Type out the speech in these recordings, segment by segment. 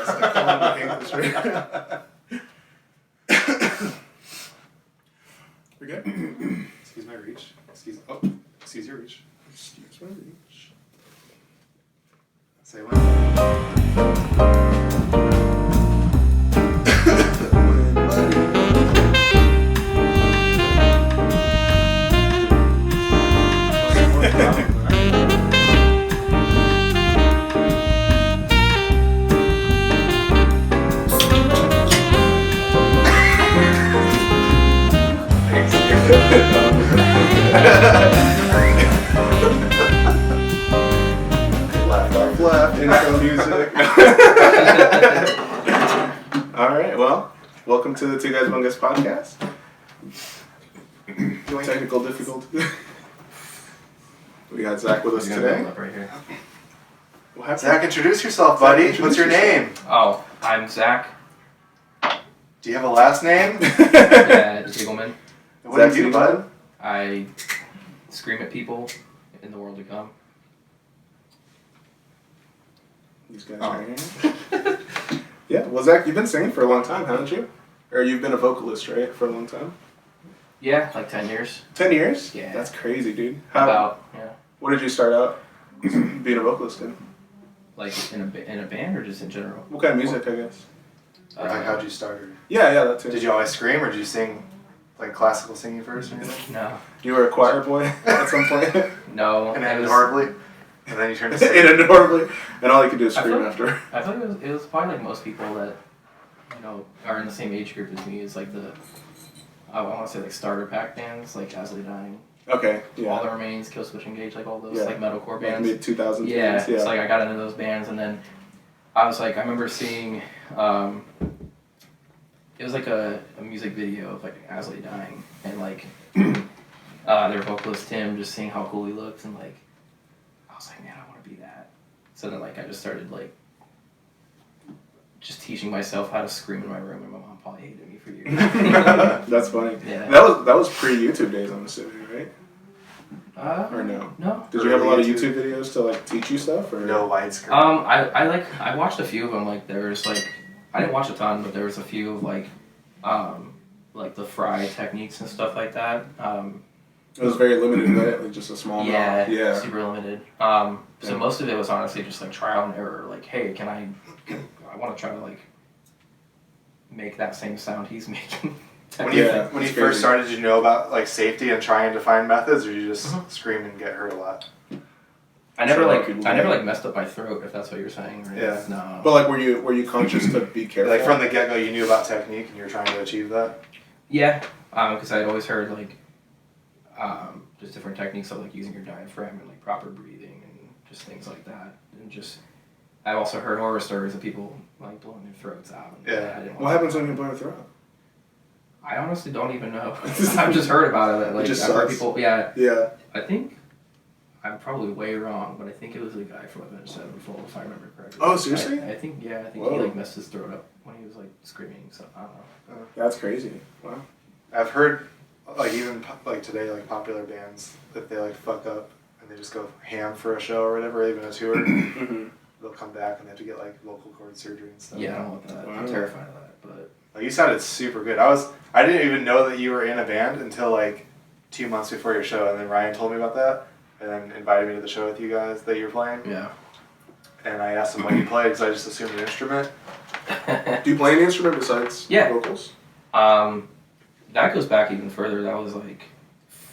podcast. I hate this right now. We good? Excuse my reach. Excuse your reach. Excuse my reach. Say when. Left, intro music. Alright, well, welcome to the Two Guys One Guest podcast. Technical difficulty. We got Zach with us today. Right here. Zach, introduce yourself, buddy. What's your name? Oh, I'm Zach. Do you have a last name? Yeah, Ziegelmann. What do you do, bud? I scream at people in the world to come. These guys right here. Yeah, well, Zach, you've been singing for a long time, haven't you? Or you've been a vocalist, right, for a long time? Yeah, like 10 years. 10 years? Yeah. That's crazy, dude. Yeah. What did you start out being a vocalist in? Like in a band or just in general? What kind of music, I guess? Like, how'd you start? Yeah, that too. Did you always scream, or did you sing like classical singing first or anything? No. You were a choir boy at some point? No. And ended horribly? And then you turned to sing? It ended horribly, and all you could do is scream after. I thought it was probably like most people that, are in the same age group as me. It's like I want to say like starter pack bands, like As Dying. Okay, yeah. All the Remains, Kill Switch Engage, like all those like metalcore bands. Like mid-2000s yeah, bands, yeah. It's like I got into those bands, and then I remember seeing, it was like a music video of like As Dying, and like their vocalist Tim, just seeing how cool he looked, and like I was like, man, I want to be that. So then like I just started like just teaching myself how to scream in my room, and my mom probably hated me for years. That's funny. Yeah. That was pre-YouTube days, I'm assuming, right? Or no? No. Did you have a lot of YouTube videos to like teach you stuff, or no widescreen? I watched a few of them. Like there was like I didn't watch a ton, but there was a few of like the fry techniques and stuff like that. It was very limited, right? Like just a small amount. Yeah, super limited. So most of it was honestly just like trial and error. Like, hey, I want to try to like make that same sound he's making. When you first started, did you know about like safety and trying to find methods, or you just scream and get hurt a lot? I never messed up my throat, if that's what you're saying, right? Yeah. No. But like, were you conscious to be careful? Like from the get-go, you knew about technique and you were trying to achieve that? Yeah, because I'd always heard like just different techniques of like using your diaphragm and like proper breathing and just things like that. And just I've also heard horror stories of people like blowing their throats out. And yeah. What happens when you blow your throat? I honestly don't even know. I've just heard about it. Like, it just I've heard sucks. people. Yeah. Yeah. I think I'm probably way wrong, but I think it was a guy from Avenged Sevenfold, if I remember correctly. Oh, seriously? I think Whoa. he like messed his throat up when he was like screaming. So I don't know. That's crazy. Wow. I've heard like even like today, like popular bands, if they like fuck up and they just go ham for a show or whatever, or even a tour, they'll come back and they have to get like vocal cord surgery and stuff. Yeah, I don't want that. Wow. I'm terrified of that. But like, you sounded super good. I didn't even know that you were in a band until like 2 months before your show, and then Ryan told me about that, and then invited me to the show with you guys that you were playing. yeah. And I asked him what you played because I just assumed an instrument. Do you play any instrument besides vocals? That goes back even further. That was like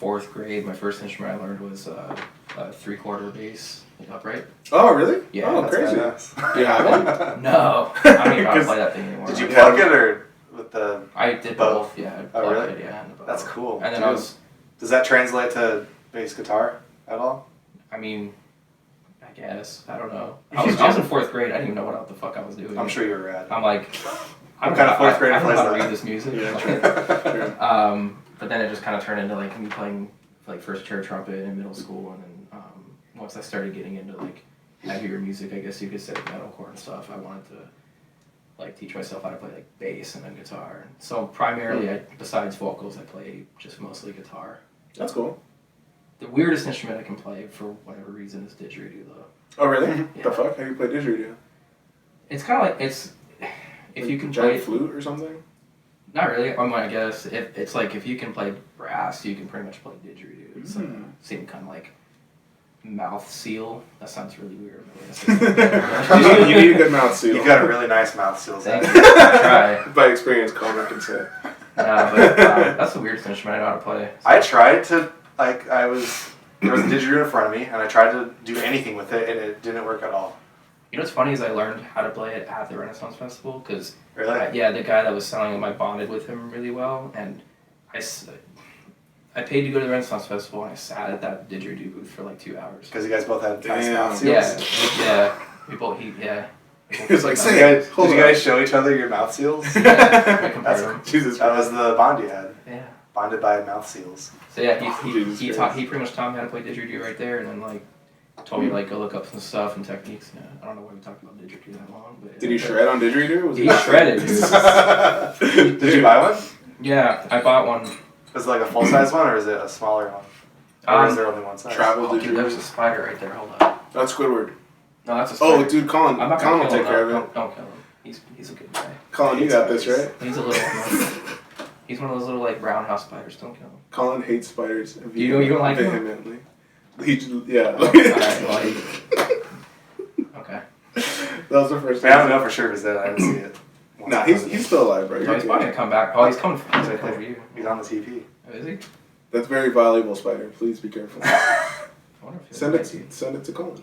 4th grade. My first instrument I learned was a 3/4 bass, like upright. Oh, really? Yeah. Oh, That's crazy. badass. Yeah. No, I don't even know how to play that thing anymore. Did you plug it or with the? I did both. Yeah. I Oh, plugged really? it, yeah. And That's cool. And then Does that translate to bass guitar at all? I mean, I guess. I don't know. I was in 4th grade. I didn't even know what the fuck I was doing. I'm sure you were rad. I'm like, What kind of 4th grader I don't know plays how to that? read this music. Yeah, true. But then it just kind of turned into like me playing like first chair trumpet in middle school, and then once I started getting into like heavier music, I guess you could say metalcore and stuff, I wanted to like teach myself how to play like bass and then guitar. So primarily, besides vocals, I play just mostly guitar. That's cool. The weirdest instrument I can play for whatever reason is didgeridoo, though. Oh, really? Yeah. The fuck? How do you play didgeridoo? It's kind of like if Like you can giant play, flute or something? not really. I guess it's like if you can play brass, you can pretty much play didgeridoo. It's same kind of like mouth seal. That sounds really weird. You need a good mouth seal. You've got a really nice mouth seal. Thank you. Try. By experience, Connor can say. But that's the weirdest instrument I know how to play. So. I tried to, like, there was a didgeridoo in front of me, and I tried to do anything with it, and it didn't work at all. You know what's funny is I learned how to play it at the Renaissance Festival because Really? the guy that was selling them, I bonded with him really well, and I paid to go to the Renaissance Festival, and I sat at that didgeridoo booth for like 2 hours. Because you guys both had nice Damn. mouth seals? Yeah. We both, It's like, Did say you guys, did you guys show each other your mouth seals? Yeah, we compared That's them. Jesus That Christ. was the bond you had. Yeah. Bonded by mouth seals. So yeah, Jesus he Christ. pretty much taught me how to play didgeridoo right there, and then like told me to like go look up some stuff and techniques. Yeah, I don't know why we talked about didgeridoo that long, but Did he shred on didgeridoo? Was He shredded. Did you buy one? Yeah, I bought one. Is it like a full size one or is it a smaller one? Or is there only one size? Travel Oh, dude, there's a didgeridoo? spider right there. Hold up. That's Squidward. No, that's a spider. Oh, dude, Colin. I'm not Colin gonna will kill take him. care of though. it. Don't kill him. He's a good guy. Colin, you got this, right? He's a little. He's one of those little like brown house spiders. Don't kill him. Colin hates spiders. You don't like them? vehemently. He just, yeah. Oh, alright, well, okay. That was the first I don't know for sure because I didn't see it. Nah, he's still alive, bro. So You're he's good. probably gonna come back. Oh, he's coming He's right for there. you. He's on the TP. Oh, is he? That's very valuable, spider. Please be careful. I wonder if he'll Send invite you. it to Colin.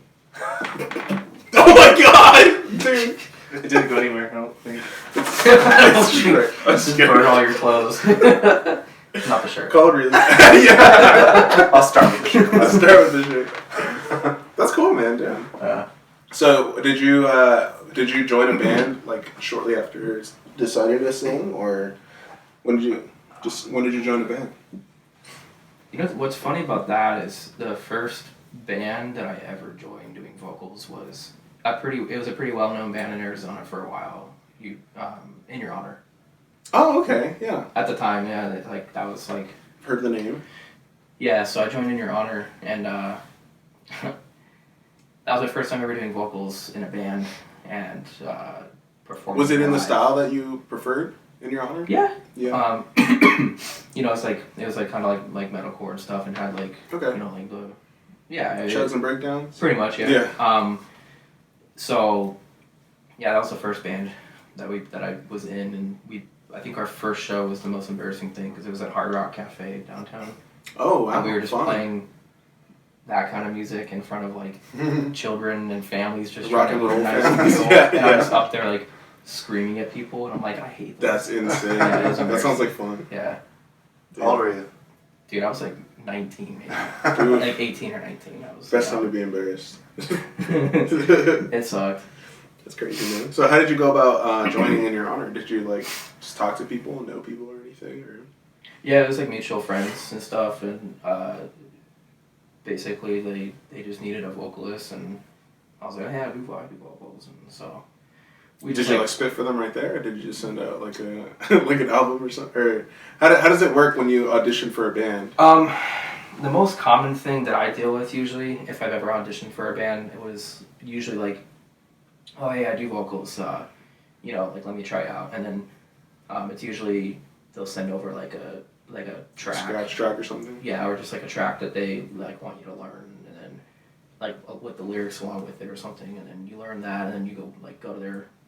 Oh my god, dude! It didn't go anywhere, I don't think. It's short. Just burn all your clothes. Not the shirt. Colin really. Yeah. I'll start with the shirt. Let's start with the shit. That's cool, man. Damn. So, did you join a band like shortly after deciding to sing, or when did you join the band? You know what's funny about that is the first band that I ever joined doing vocals was a pretty well-known band in Arizona for a while. In Your Honor. Oh, okay, yeah. At the time, yeah, that was like. Heard the name. Yeah, so I joined In Your Honor, and that was my first time ever doing vocals in a band and performing. Was it in the live. style that you preferred, In Your Honor? Yeah. Yeah. You know, it was kind of like metalcore and stuff, and had like Okay. you know like the Chugs and breakdowns. pretty much yeah. Yeah. So yeah, that was the first band that I was in, and I think our first show was the most embarrassing thing because it was at Hard Rock Cafe downtown. Oh wow. And we were just fun. playing that kind of music in front of like children and families just Rock trying and to roll recognize families. people. Yeah, And I'm yeah. just up there like screaming at people, and I'm like, I hate this. That's insane. Yeah, it was That sounds like fun. Yeah. How old were you? Dude, I was like 19 maybe. Dude, Like 18 or 19. I was best time to be embarrassed. It sucked. That's crazy, man. So how did you go about joining In Your Honor? Did you like just talk to people and know people or anything? Or? Yeah, it was like mutual friends and stuff, and basically they just needed a vocalist, and I was like, hey, I do vocals, and so we Did just you like spit for them right there, or did you just send out like a like an album or something? Or how does it work when you audition for a band? The most common thing that I deal with usually, if I've ever auditioned for a band, it was usually like, oh yeah, I do vocals, you know, like let me try out, and then it's usually they'll send over like a track, Scratch track or something? yeah, or just like a track that they like want you to learn, and then like with the lyrics along with it or something, and then you learn that, and then you go to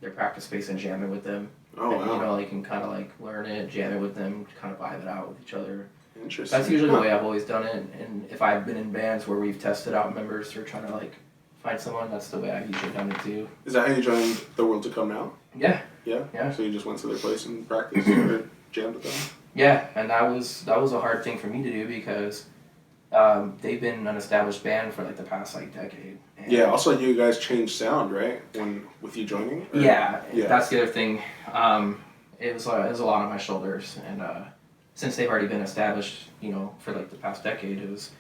their practice space and jam it with them. Oh And, wow. you know, like, you can kind of like learn it, jam it with them, kind of vibe it out with each other. Interesting. That's usually the way I've always done it. And if I've been in bands where we've tested out members or trying to like find someone, that's the way I've usually done it too. Is that how you joined The World to Come Now? Yeah, Yeah. Yeah. So you just went to their place and practiced or jammed with them? yeah, and that was a hard thing for me to do because they've been an established band for like the past like decade. And Yeah. Also, you guys changed sound, right? With you joining. Or- Yeah, Yeah. that's the other thing. It was a lot on my shoulders, and since they've already been established, you know, for like the past decade, it was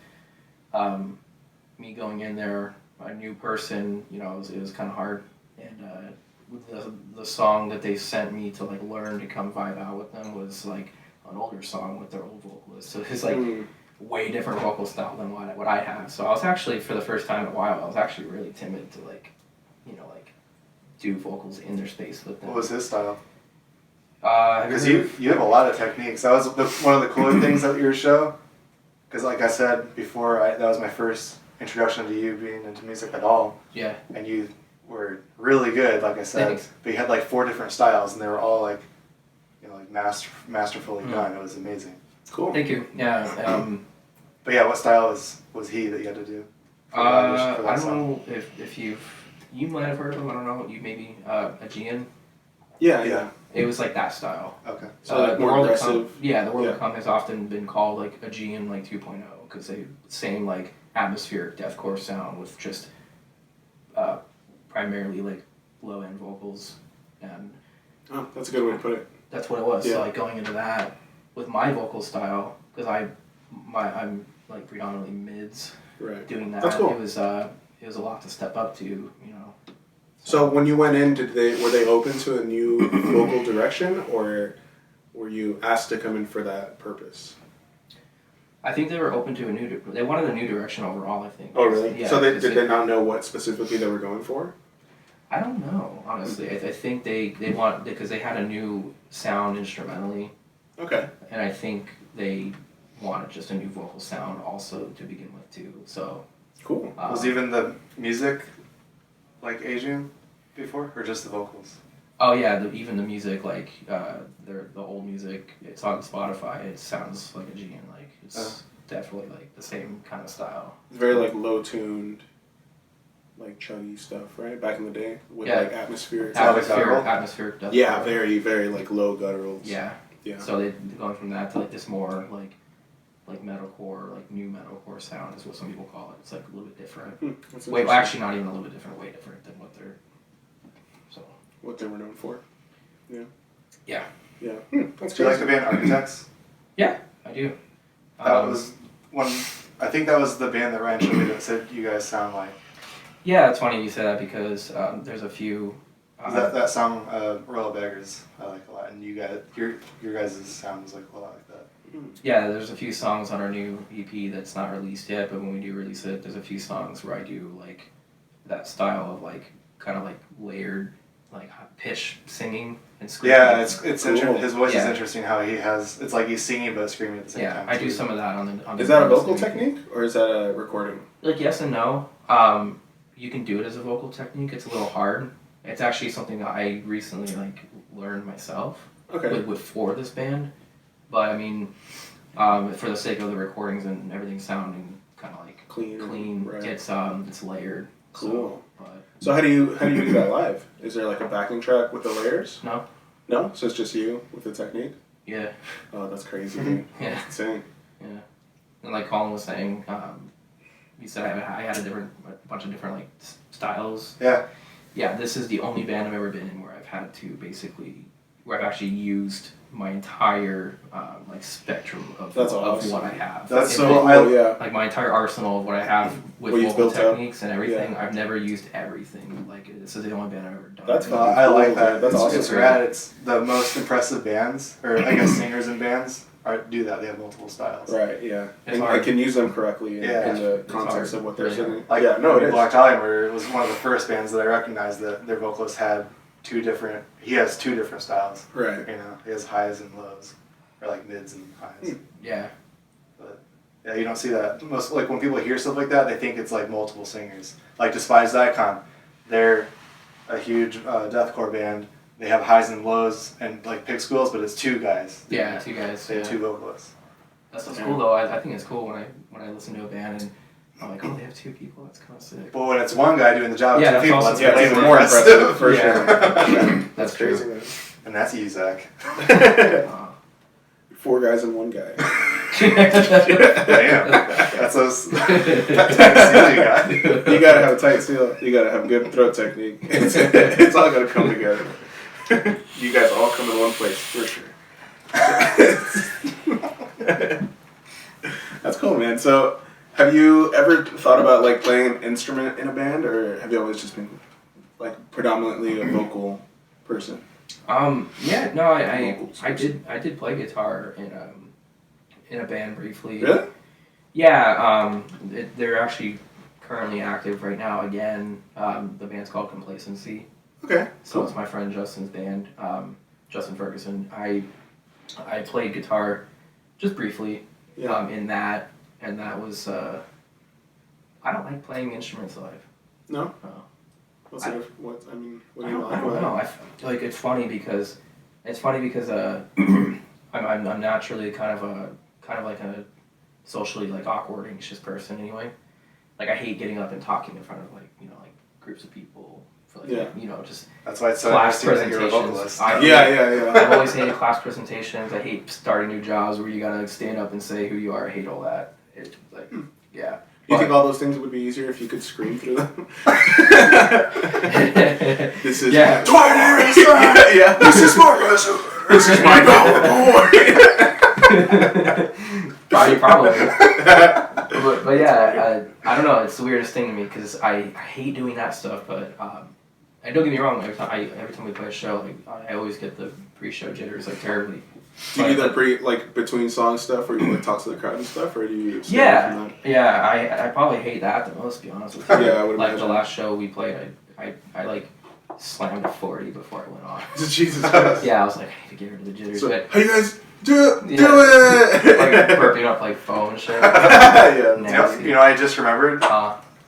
me going in there, a new person. You know, it was kind of hard, and the song that they sent me to like learn to come vibe out with them was like an older song with their old vocalist. So it's like way different vocal style than what I have. So I was actually, for the first time in a while, I was actually really timid to like, you know, like do vocals in their space with them. What was his style? Because you have a lot of techniques. That was one of the cooler things at your show. Because like I said before, that was my first introduction to you being into music at all. Yeah. And you were really good, like I said. Thanks. But you had like 4 different styles, and they were all like, like masterfully done. It was amazing. Cool. Thank you. Yeah. But yeah, what style was he that you had to do? I don't know if you might have heard of him. I don't know. You maybe Aegean. Yeah. It was like that style. Okay. So like more aggressive. The World of Come has often been called like Aegean like 2.0 because they same like atmospheric deathcore sound with just primarily like low end vocals, and oh, that's a good way to put it. That's what it was. Yeah. So like going into that with my vocal style, because I'm like predominantly mids. Right. Doing that, That's cool. It was a lot to step up to, So when you went in, were they open to a new vocal direction, or were you asked to come in for that purpose? I think they were open to they wanted a new direction overall, I think. Oh, really? Yeah. So did they not know what specifically they were going for? I don't know, honestly. I think they want, because they had a new sound instrumentally. Okay. And I think they wanted just a new vocal sound also to begin with too. So cool. Was even the music like Asian before, or just the vocals? Oh yeah, even the music, like the old music, it's on Spotify. It sounds like Aegean. Like it's definitely like the same kind of style. It's very like low tuned, like chuggy stuff, right? Back in the day with like atmospheric. Atmospheric. Yeah, very very like low gutturals. Yeah. Yeah. So they're going from that to like this more like metalcore, like new metalcore sound is what some people call it. It's like a little bit different. Wait, well, actually not even a little bit different. Way different than what they're. So. What they were known for. Yeah. Yeah. Yeah. That's do you like the band Architects? Yeah, I do. That was one. I think that was the band that Ryan showed me that said you guys sound like. Yeah, it's funny you say that because there's a few. That song, Royal Beggars, I like a lot, and you guys, your guys' sound is like a lot like that. Yeah, there's a few songs on our new EP that's not released yet, but when we do release it, there's a few songs where I do like that style of like kind of like layered, like pitch singing and screaming. Yeah, it's cool. His voice is Yeah. interesting. How he has, it's like he's singing but screaming at the same time. Yeah, I do some of that on the. Is that a vocal technique or is that a recording? Like yes and no. You can do it as a vocal technique. It's a little hard. It's actually something I recently like learned myself. Okay. For this band, but I mean, for the sake of the recordings and everything sounding kind of like clean, right. It's layered. Cool. So how do you do that live? Is there like a backing track with the layers? No. No? So it's just you with the technique? Yeah. Oh, that's crazy, dude. Yeah. That's insane. Yeah. And like Colin was saying, he said I had a bunch of different like styles. Yeah. Yeah, this is the only band I've ever been in where I've had to where I've actually used my entire like spectrum of what I have. That's so cool, yeah. Like my entire arsenal of what I have with vocal techniques and everything. Yeah. I've never used everything. Like this is the only band I've ever done. That's fun. I like that. That's awesome. It's rad. It's the most impressive bands, or I guess singers in bands do that. They have multiple styles. Right. Yeah. And I can use them correctly in the context of what they're singing. Like Black Dahlia was one of the first bands that I recognized that their vocalist had two different. He has two different styles. Right. You know, he has highs and lows, or like mids and highs. Yeah. But yeah, you don't see that. Most like when people hear stuff like that, they think it's like multiple singers. Like Despised Icon, they're a huge deathcore band. They have highs and lows and like pig squeals, but it's two guys. Yeah, two guys. They have two vocalists. That's what's cool though. I think it's cool when I listen to a band and I'm like, oh, they have two people. That's kind of sick. But when it's one guy doing the job, yeah, two people, that's even more impressive for sure. That's crazy. True. And that's you, Zach. 4 guys and 1 guy. Damn, that's those tight seal you got. You gotta have a tight seal. You gotta have good throat technique. It's all gotta come together. You guys all come in one place for sure. That's cool, man. So, have you ever thought about like playing an instrument in a band, or have you always just been like predominantly a vocal person? Yeah, no, I did play guitar in a band briefly. Really? Yeah, they're actually currently active right now again. The band's called Complacency. Okay. So it's my friend Justin's band. Justin Ferguson. I played guitar just briefly in that, and that was I don't like playing instruments live. No. No. I mean, what do I you don't, like? I don't know. Like it's funny because I'm naturally kind of like a socially like awkward, anxious person anyway. Like I hate getting up and talking in front of like groups of people for like just that's why it's so class interesting that you're a presentations. vocalist. Yeah. I've always hated class presentations. I hate starting new jobs where you gotta stand up and say who you are. I hate all that. It's like yeah. You think all those things would be easier if you could scream through them? This is Twilight. yeah. This is Marcus. This is my Probably. But yeah, I don't know. It's the weirdest thing to me because I hate doing that stuff. But and don't get me wrong. Every time we play a show, I always get the pre-show jitters like terribly. Do you do the between song stuff where you like talk to the crowd and stuff, or do you? I probably hate that the most. To be honest with you. Yeah, I would like imagine. the last show we played, I like slammed a 40 before I went off. Jesus Christ. Yeah, I was like, I need to get rid of the jitters. So, but hey, you guys, do it! like burping up like foam and shit. Yeah. You know, I just remembered.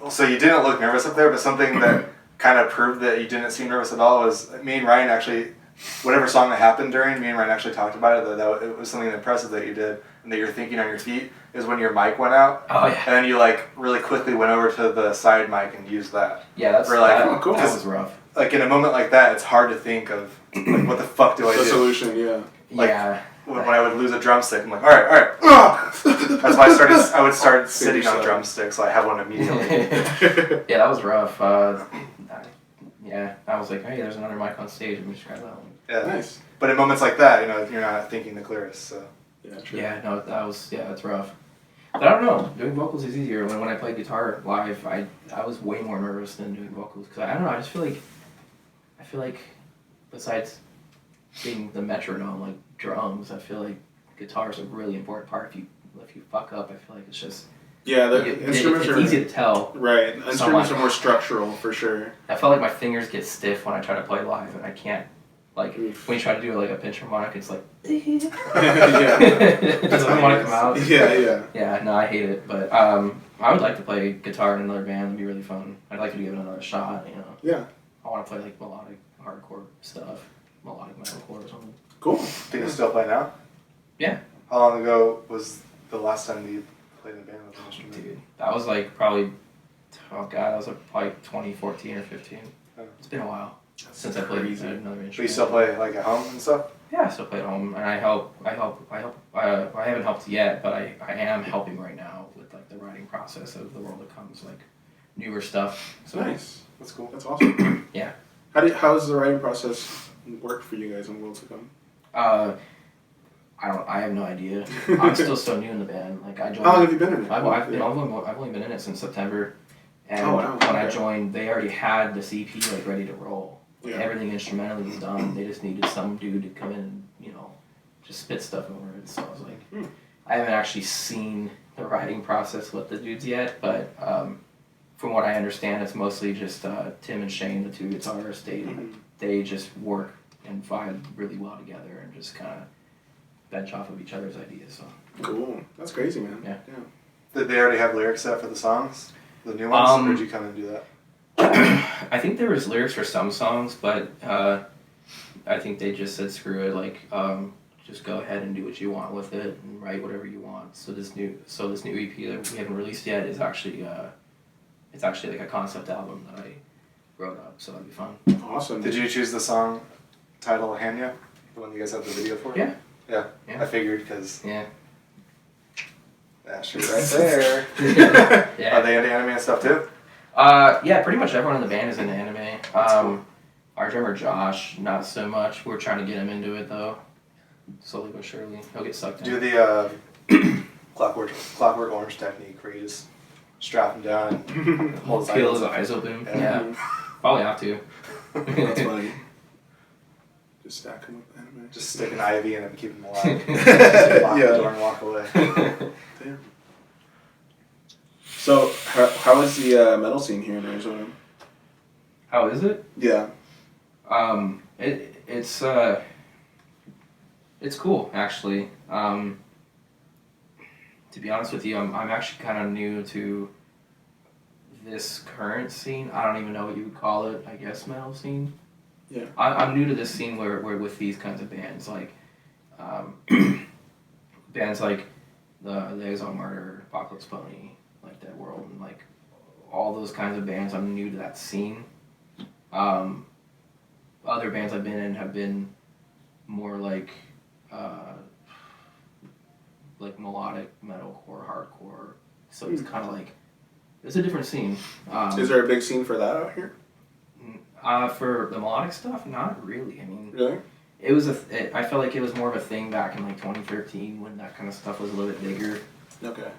So you didn't look nervous up there, but something that kind of proved that you didn't seem nervous at all was me and Ryan actually, whatever song that happened during, me and Ryan actually talked about it, that it was something impressive that you did and that you're thinking on your feet, is when your mic went out. Oh, yeah. And then you like really quickly went over to the side mic and used that. Yeah, that's cool. That was rough. Like in a moment like that, it's hard to think of like what the fuck do I do? The solution, yeah. Like, When I would lose a drumstick, I'm like, all right. That's why I would start sitting on drumsticks, so I have one immediately. Yeah, that was rough. I was like, hey, there's another mic on stage. Let me just grab that one. Yeah, nice. But in moments like that, you're not thinking the clearest. So. Yeah, true. Yeah, no, that's rough. But I don't know. Doing vocals is easier. When I played guitar live, I was way more nervous than doing vocals because I don't know. I just feel like besides being the metronome, like drums, I feel like guitar is a really important part. If you fuck up, I feel like it's just instruments it's are easy to tell. Right, instruments are more structural for sure. I felt like my fingers get stiff when I try to play live, and I can't. Like when you try to do like a pinch harmonic, it's like it doesn't want to come out. Yeah, no, I hate it. But I would like to play guitar in another band. It'd be really fun. I'd like to give it another shot. Yeah. I want to play like melodic hardcore stuff, melodic metalcore or something. Cool. Think you still play now? Yeah. How long ago was the last time you played in a band with an instrument? Dude, that was like probably, that was like 2014 or 15. Oh. It's been a while since I played another instrument. But you still play like at home and stuff? Yeah, I still play at home, and I haven't helped yet, but I am helping right now with like the writing process of The World That Comes, like newer stuff. So nice. That's cool. That's awesome. Yeah. How does the writing process work for you guys on World to Come? I have no idea. I'm still so new in the band. Like I joined. How long have you been in it? I've only been in it since September, and when I joined, they already had this EP like ready to roll. Like, everything instrumentally was done. They just needed some dude to come in and just spit stuff over it. So I was like, I haven't actually seen the writing process with the dudes yet, but from what I understand, it's mostly just Tim and Shane, the two guitarists. They just work and vibe really well together and just kind of bench off of each other's ideas. So cool. That's crazy, man. Yeah. Did they already have lyrics set for the songs? The new ones? Or did you come and do that? I think there was lyrics for some songs, but I think they just said screw it, like just go ahead and do what you want with it and write whatever you want. So this new EP that we haven't released yet is actually it's actually like a concept album that I wrote up, so that'd be fun. Awesome. Did you choose the song title Hanya? The one you guys have the video for? Yeah. Yeah. I figured because that's right there. Yeah. Are they into anime and stuff too? Yeah, pretty much everyone in the band is into anime. Cool. Our drummer Josh, not so much. We're trying to get him into it though, slowly but surely. He'll get sucked in. Do the Clockwork Orange technique where you just strap him down and hold Peel his eyes open. Yeah. Probably have to. That's funny. Just stack him with anime. Just stick an IV in him and keep him alive. Lock the door and walk away. Damn. So, how is the metal scene here in Arizona? How is it? Yeah. It's It's cool, actually. To be honest with you, I'm actually kind of new to this current scene. I don't even know what you would call it. I guess metal scene. Yeah. I'm new to this scene where with these kinds of bands, like bands like the Exile Martyr, Apocalypse Pony, like Dead World, and like all those kinds of bands. I'm new to that scene. Other bands I've been in have been more like melodic metalcore, hardcore. So it's kind of like it's a different scene. Is there a big scene for that out here? For the melodic stuff, not really. I mean, really, it was I felt like it was more of a thing back in like 2013 when that kind of stuff was a little bit bigger. Okay.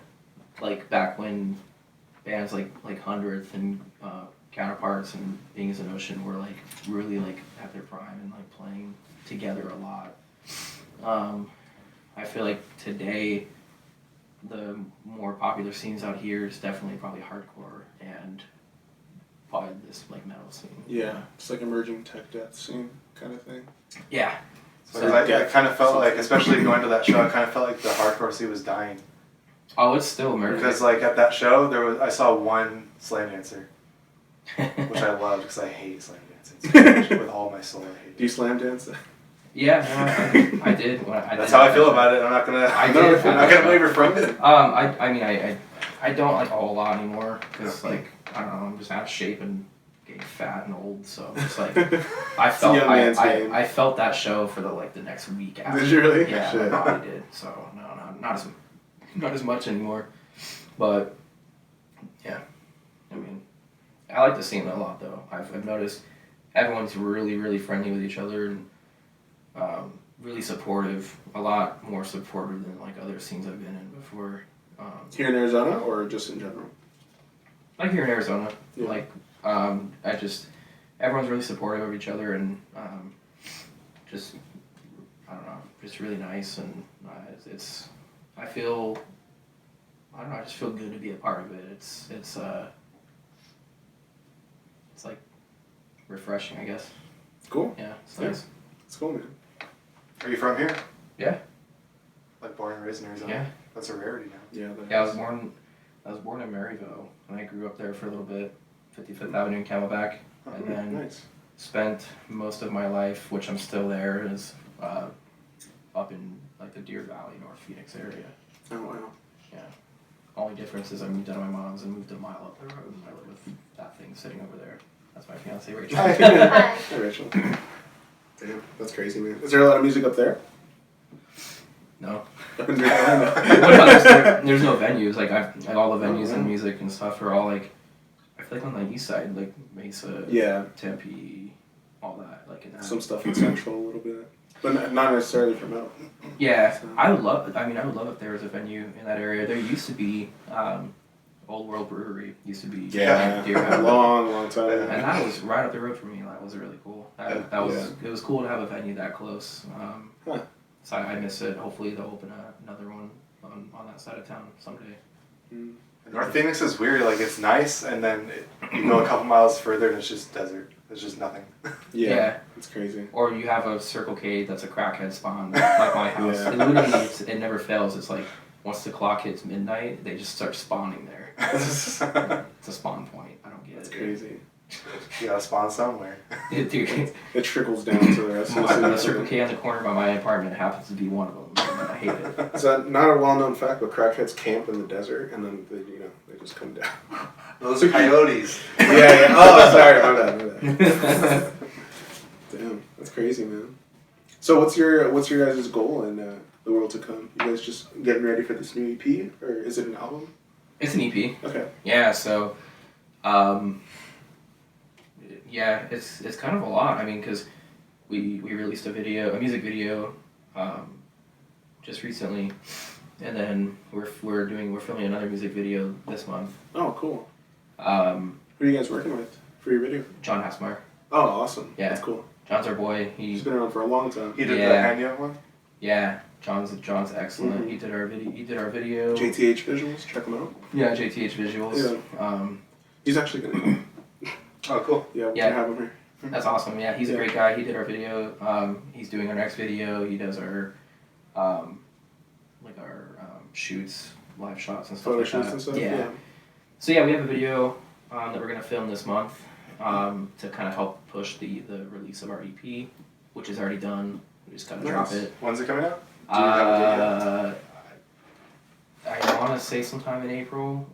Like back when bands like Hundredth and Counterparts and Being As an Ocean were like really like at their prime and like playing together a lot. I feel like today the more popular scenes out here is definitely probably hardcore and probably this like metal scene. Yeah, it's like emerging tech death scene kind of thing. Yeah. So I kind of felt like, especially going to that show, I kind of felt like the hardcore scene was dying. Oh, it's still emerging. Because like at that show, I saw one slam dancer, which I loved because I hate slam dancing so much. With all my soul. I hate it. Do you slam dance? Yeah, no, I did. That's how I feel about it. I'm not gonna. I'm not gonna waver from it. I mean, I don't like a whole lot anymore because like I don't know, I'm just out of shape and getting fat and old. So it's like I felt that show for the next week after. Did you really? Yeah, Shit. my body did. So no, not as much anymore. But yeah, I mean, I like the scene a lot though. I've noticed everyone's really really friendly with each other and. Really supportive, a lot more supportive than like other scenes I've been in before. Here in Arizona or just in general? Like here in Arizona, yeah. like everyone's really supportive of each other and just I don't know, just really nice and I just feel good to be a part of it. It's like refreshing, I guess. Cool. Yeah, it's nice. It's cool, man. Are you from here? Yeah. Like born and raised in Arizona? Yeah. That's a rarity now. Yeah. I was born in Maryville, and I grew up there for a little bit, 55th Avenue in Camelback, and then spent most of my life, which I'm still there, is up in like the Deer Valley, North Phoenix area. Oh wow. Yeah. Only difference is I moved out of my mom's and moved a mile up the road, and I live with that thing sitting over there. That's my fiance Rachel. Hi. Hi, Rachel. Damn, that's crazy, man. Is there a lot of music up there? No. There's no venues. Like all the venues and music and stuff are all like, I feel like on the east side, like Mesa, Tempe, all that. Like in that. Some stuff in Central a little bit, but not necessarily for metal. Yeah, so. I would love if there was a venue in that area. There used to be. Old World Brewery used to be long time, and that was right up the road from me. That was really cool. It was cool to have a venue that close. So I miss it. Hopefully they'll open another one on that side of town someday. North Phoenix is weird. Like it's nice, and then you go a couple miles further, and it's just desert. There's just nothing. Yeah, it's crazy. Or you have a Circle K that's a crackhead spawn, like my house. It literally it never fails. It's like. Once the clock hits midnight, they just start spawning there. It's a spawn point. I don't get That's it. Crazy. You gotta spawn somewhere. Dude, it trickles down to the rest of the city. The Circle K on the corner by my apartment happens to be one of them. I hate it. Is that not a well-known fact, but crackheads camp in the desert and then they just come down? Those are coyotes. Yeah. Oh, sorry. My bad. Damn, that's crazy, man. So what's your guys' goal in the world to come? You guys just getting ready for this new EP, or is it an album? It's an EP. Okay. Yeah. So, it's kind of a lot. I mean, because we released a music video, just recently, and then we're filming another music video this month. Oh, cool. Who are you guys working with for your video? John Hassmeyer. Oh, awesome. Yeah. That's cool. John's our boy. He's been around for a long time. He did the Hanya one? Yeah. John's excellent. Mm-hmm. He did our video. JTH Visuals, check him out. Yeah, JTH Visuals. Yeah. He's actually gonna come. Oh, cool. Yeah, we're gonna have him here. That's awesome. Yeah, he's a great guy. He did our video. He's doing our next video. He does our like our shoots, live shots and stuff Photo like shoots that. and stuff. Yeah. So yeah, we have a video that we're gonna film this month to kind of help push the release of our EP, which is already done. We just gotta drop it. When's it coming out? Do you have a date yet? I want to say sometime in April,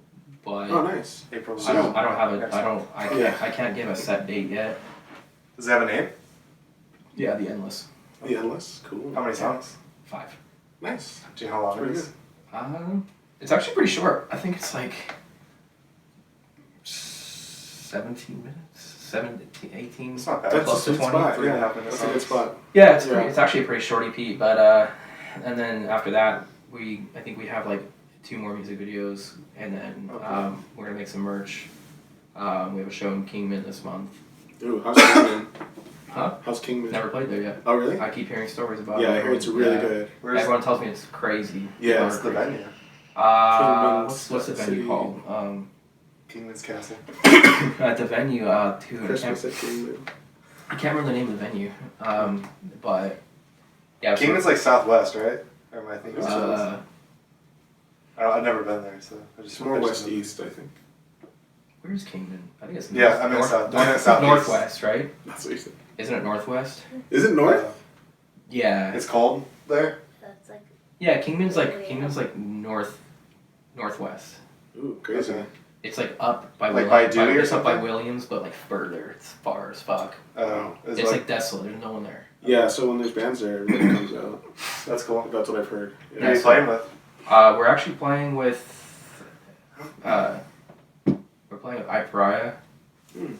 but Oh, nice. April. I don't have a. Next I can't give a set date yet. Does it have a name? Yeah, the Endless. The Endless. Cool. How many songs? 5. Nice. Do you know how long it Pretty is? It's actually pretty short. I think it's like 17 minutes, 17, 18. It's not bad. That's Close a to sweet 20. spot. 3.5 Yeah, minutes. that's a good spot. Yeah, it's Yeah. it's actually a pretty short EP, but and then after that I think we have like 2 more music videos, and then Okay. we're gonna make some merch. We have a show in Kingman this month. Ooh, how's Kingman? Huh? How's Kingman? Never played there yet. Oh, really? I keep hearing stories about it. Yeah, I heard it's really Yeah. good. Where's Everyone tells me it's crazy. Yeah, what's the venue? What's the venue City. called? Kingman's Castle. At the venue, dude, Christmas at Kingman. I can't remember the name of the venue. But yeah, so- Kingman's like southwest, right? Or am I thinking? I've never been there, so I just It's more I just- west east, I think. where's Kingman? I think it's Yeah, I meant south. I meant southeast. northwest, right? That's what you said. Isn't it northwest? Is it north? Yeah. It's cold there. That's like Yeah, Kingman's like northwest. Ooh, crazy. Okay. It's like up by Like by Dewey or it's up by something? Williams, but like further. It's far as fuck. Is It's it like desolate. There's no one there. Yeah, so when there's bands there, everybody comes out. that's cool. That's what I've heard. Who are you playing with? We're actually playing with. We're playing with iPariah. Hmm.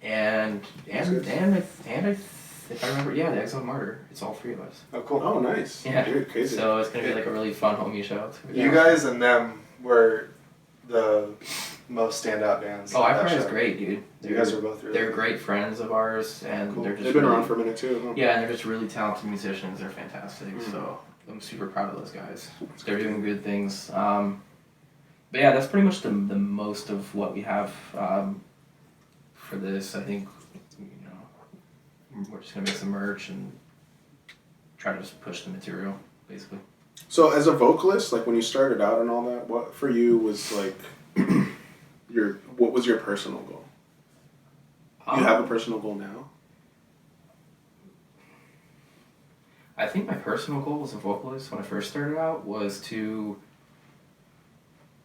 And That's good. if I remember, yeah, the Exiled Martyr. It's all 3 of us. Oh, cool. Oh, nice. Yeah. Dude, crazy. So it's gonna be like a really fun homie show. You guys and them were the most standout bands. Oh, at that iPariah's show. great, dude. You guys were both really They're good. great friends of ours, and Cool. they're just They've been really, around for a minute too. Huh? Yeah, and they're just really talented musicians. They're fantastic. Mhm. So I'm super proud of those guys. They're doing good things. But yeah, that's pretty much the most of what we have for this. I think we're just gonna make some merch and try to just push the material, basically. So as a vocalist, like when you started out and all that, what for you was like what was your personal goal? You have a personal goal now? I think my personal goal as a vocalist when I first started out was to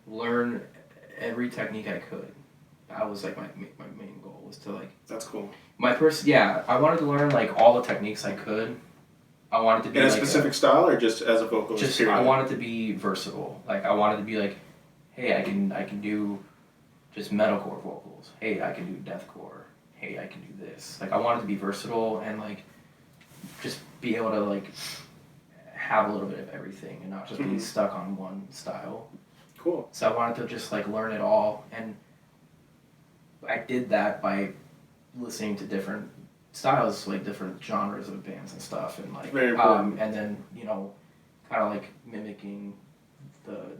learn every technique I could. That was like my main goal was to like That's cool. I wanted to learn like all the techniques I could. I wanted to be In a like specific style or just as a vocalist? just period? I wanted to be versatile. Like I wanted to be like, hey, I can do just metalcore vocals. Hey, I can do deathcore. Hey, I can do this. Like I wanted to be versatile and like just be able to like have a little bit of everything and not just be stuck on one style. Cool. So I wanted to just like learn it all, and I did that by listening to different styles, like different genres of bands and stuff, and like Very important. and then kind of like mimicking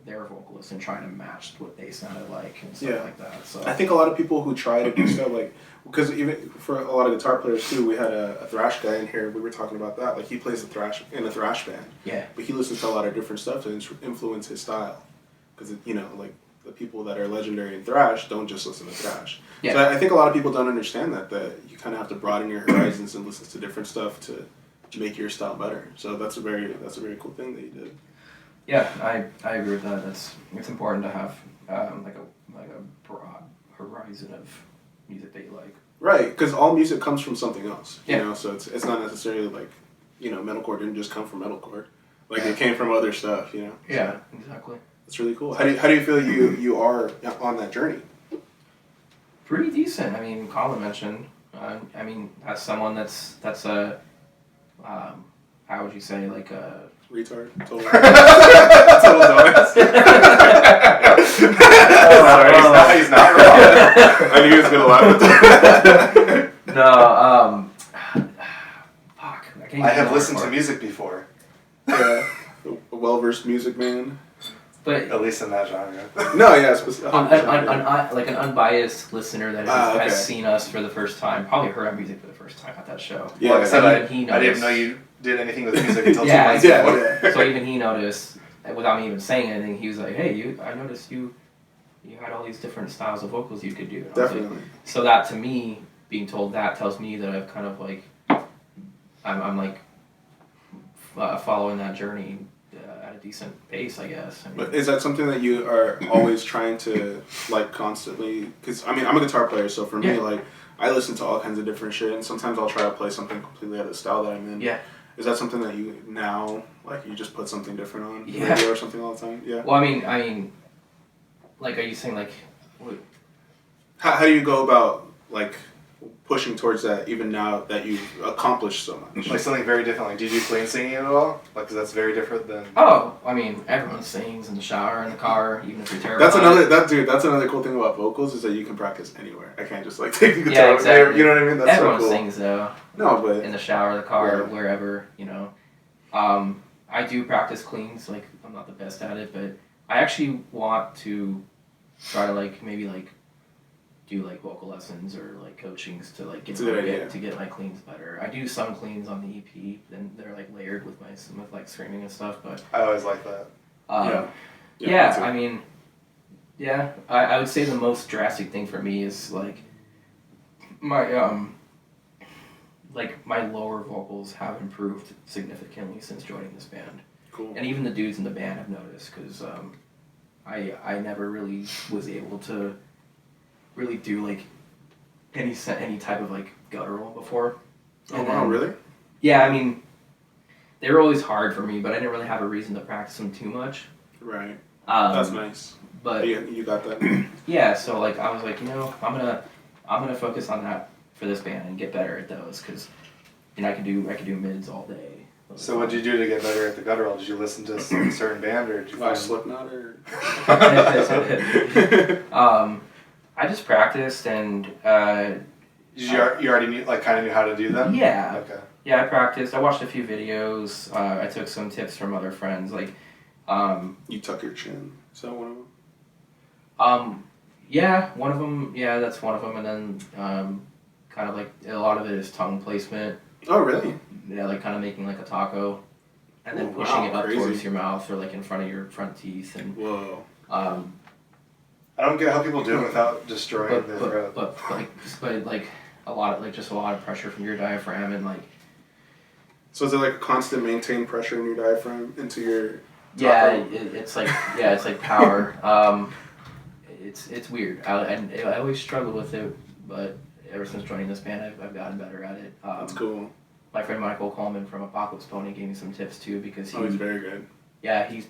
their vocalists and trying to match what they sounded like and stuff Yeah. like that. So I think a lot of people who try to do stuff like, because even for a lot of guitar players too, we had a thrash guy in here. We were talking about that. Like he plays the thrash in a thrash band, yeah, but he listens to a lot of different stuff to influence his style. Because like the people that are legendary in thrash don't just listen to thrash. Yeah. So I think a lot of people don't understand that you kind of have to broaden your horizons and listen to different stuff to make your style better. So that's a very cool thing that you did. yeah, I agree with that. It's important to have like a broad horizon of music that you like. Right, because all music comes from something else. You Yeah. know, so it's not necessarily like, metalcore didn't just come from metalcore. Like it came from other stuff. You know. Yeah, So exactly. that's really cool. How do you feel you are on that journey? Pretty decent. I mean, Colin mentioned. As someone that's a, how would you say, like a Retard. Total. Total dumbass. Sorry, he's not wrong. I knew he was gonna laugh at that. No. Fuck. I have listened to music before, Yeah. A well-versed music man. but at least in that genre. No, yeah, like an unbiased listener that Ah, okay. has seen us for the first time, probably heard our music for the first time at that show. Yeah, Like I said, he I didn't knows. know you did anything with music until 2 Yeah, months yeah, before. So even he noticed, without me even saying anything, he was like, "Hey, I noticed you had all these different styles of vocals you could do." And I was Definitely. like, so that to me, being told that tells me that I've kind of like, I'm like following that journey at a decent pace, I guess. I mean, But is that something that you are always trying to like constantly? Because I mean, I'm a guitar player, so for me, like I listen to all kinds of different shit, and sometimes I'll try to play something completely out of the style that I'm in. Yeah. Is that something that you now like? You just put something different on Yeah. radio or something all the time? Yeah. Well, I mean, like, are you saying like, what? How do you go about like pushing towards that even now that you've accomplished so much? Like something very different. Like, do you do clean singing at all? Like, because that's very different than. Oh, I mean, everyone sings in the shower, in the car, even if you're terrified. That's another cool thing about vocals is that you can practice anywhere. I can't just like take the guitar. Yeah, exactly. You know what I mean? That's Everyone so cool. sings though. No, but In the shower, the car, Yeah. wherever, you know. I do practice cleans. Like, I'm not the best at it, but I actually want to try to like maybe like do like vocal lessons or like coachings to like That's a good idea. to get my cleans better. I do some cleans on the EP, and they're like layered with like screaming and stuff. But I always like that. yeah, I mean, yeah, I would say the most drastic thing for me is like my lower vocals have improved significantly since joining this band. cool. And even the dudes in the band have noticed, because I never really was able to really do like any type of like guttural before. Oh wow, really? Yeah, I mean, they were always hard for me, but I didn't really have a reason to practice them too much. Right. That's nice. But You got that. yeah, so like I was like, I'm gonna focus on that for this band and get better at those, because I could do mids all day. So what did you do to get better at the guttural? Did you listen to a certain band, or did you find Slipknot or? I just practiced and. you already knew, like, kind of knew how to do them? Yeah. Okay. Yeah, I practiced. I watched a few videos. I took some tips from other friends. Like, You tuck your chin. Is that one of them? yeah, one of them. Yeah, that's one of them. And then, kind of like a lot of it is tongue placement. Oh really? Yeah, like kind of making like a taco, and then Oh, pushing wow, it up crazy. towards your mouth or like in front of your front teeth. And Whoa. I don't get how people do it without destroying the throat. but like a lot of pressure from your diaphragm and like. So is it like a constant maintained pressure in your diaphragm into your? Yeah, taco? it's like power. It's weird. I always struggled with it, but ever since joining this band, I've gotten better at it. That's cool. My friend Michael Coleman from Apocalypse Pony gave me some tips too, because He's very good. Yeah, he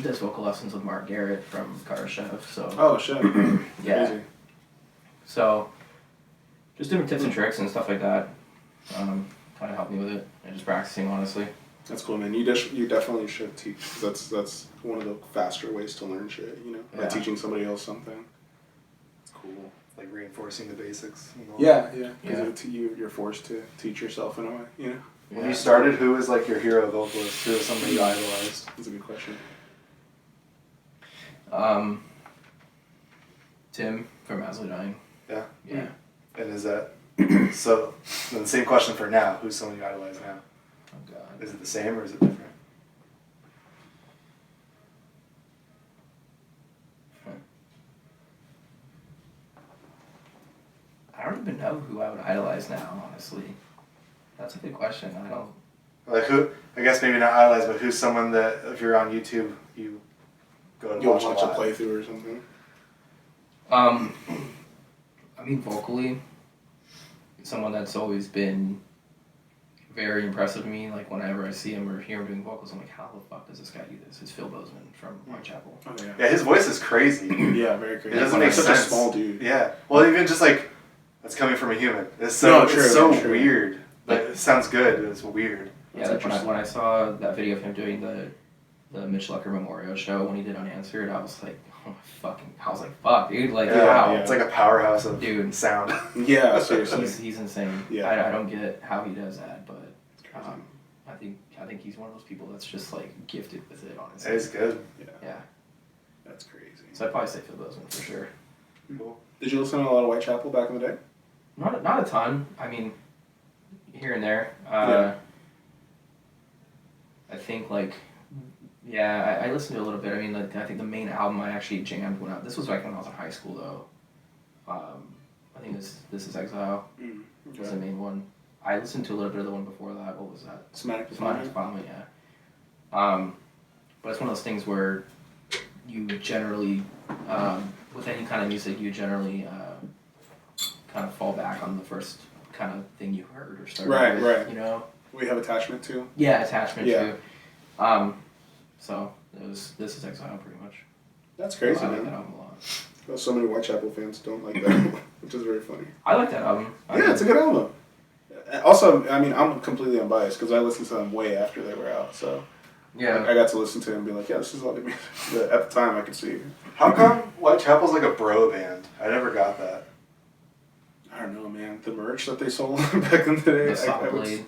does vocal lessons with Mark Garrett from Karashev. So Oh shit. yeah. Crazy. So just different tips and tricks and stuff like that. Kind of helped me with it, and just practicing honestly. That's cool, man. You definitely should teach. That's one of the faster ways to learn shit. By Yeah. teaching somebody else something. It's cool. Like reinforcing the basics. Yeah. Yeah. Because you're forced to teach yourself in a way. When you started, who was like your hero vocalist? Who was somebody you idolized? That's a good question. Tim from Absolutely Dying. Yeah. Yeah. And is that so? Then the same question for now. Who's someone you idolize now? Oh God. Is it the same or is it different? I don't even know who I would idolize now, honestly. That's a good question. I don't. Like who? I guess maybe not idolize, but who's someone that if you're on YouTube, you go to You'll watch watch a a lot? playthrough or something. I mean, vocally, someone that's always been very impressive to me. Like whenever I see him or hear him doing vocals, I'm like, how the fuck does this guy do this? It's Phil Bozeman from Whitechapel. Oh yeah. Yeah, his voice is crazy. Yeah, very crazy. It doesn't Like, make such sense. a small dude. Yeah. Well, even just like that's coming from a human. It's so No, true, it's so true. weird. Like it sounds good, but it's weird. Yeah, like when I saw that video of him doing the Mitch Lucker Memorial show when he did Unanswered, I was like, oh my fuck, dude, like wow. It's like a powerhouse of Dude. sound. Yeah, seriously. He's insane. Yeah. I don't get how he does that, but I think he's one of those people that's just like gifted with it, honestly. It's good. Yeah. That's crazy. So I'd probably say Phil Bozeman for sure. Cool. Did you listen to a lot of Whitechapel back in the day? Not a ton. I mean, here and there. Yeah. think like, yeah, I listened to a little bit. I mean, like, I think the main album I actually jammed this was like when I was in high school though. I think this is Exile. Okay. Was the main one. I listened to a little bit of the one before that. What was that? Somatic Defilement, yeah. But it's one of those things where you generally, with any kind of music, you generally kind of fall back on the first kind of thing you heard or started with, right. You know? We have attachment to? Yeah, attachment yeah. to. So this is Exile pretty much. That's crazy, I like man. that album a lot. Well, so many Whitechapel fans don't like that, which is very funny. I like that album. It's a good album. Also, I mean, I'm completely unbiased because I listened to them way after they were out, so yeah, I got to listen to them and be like, yeah, this is all the music that at the time I could see. How come Whitechapel's like a bro band? I never got that. I don't know, man. The merch that they sold back in the day. The Saw Blade.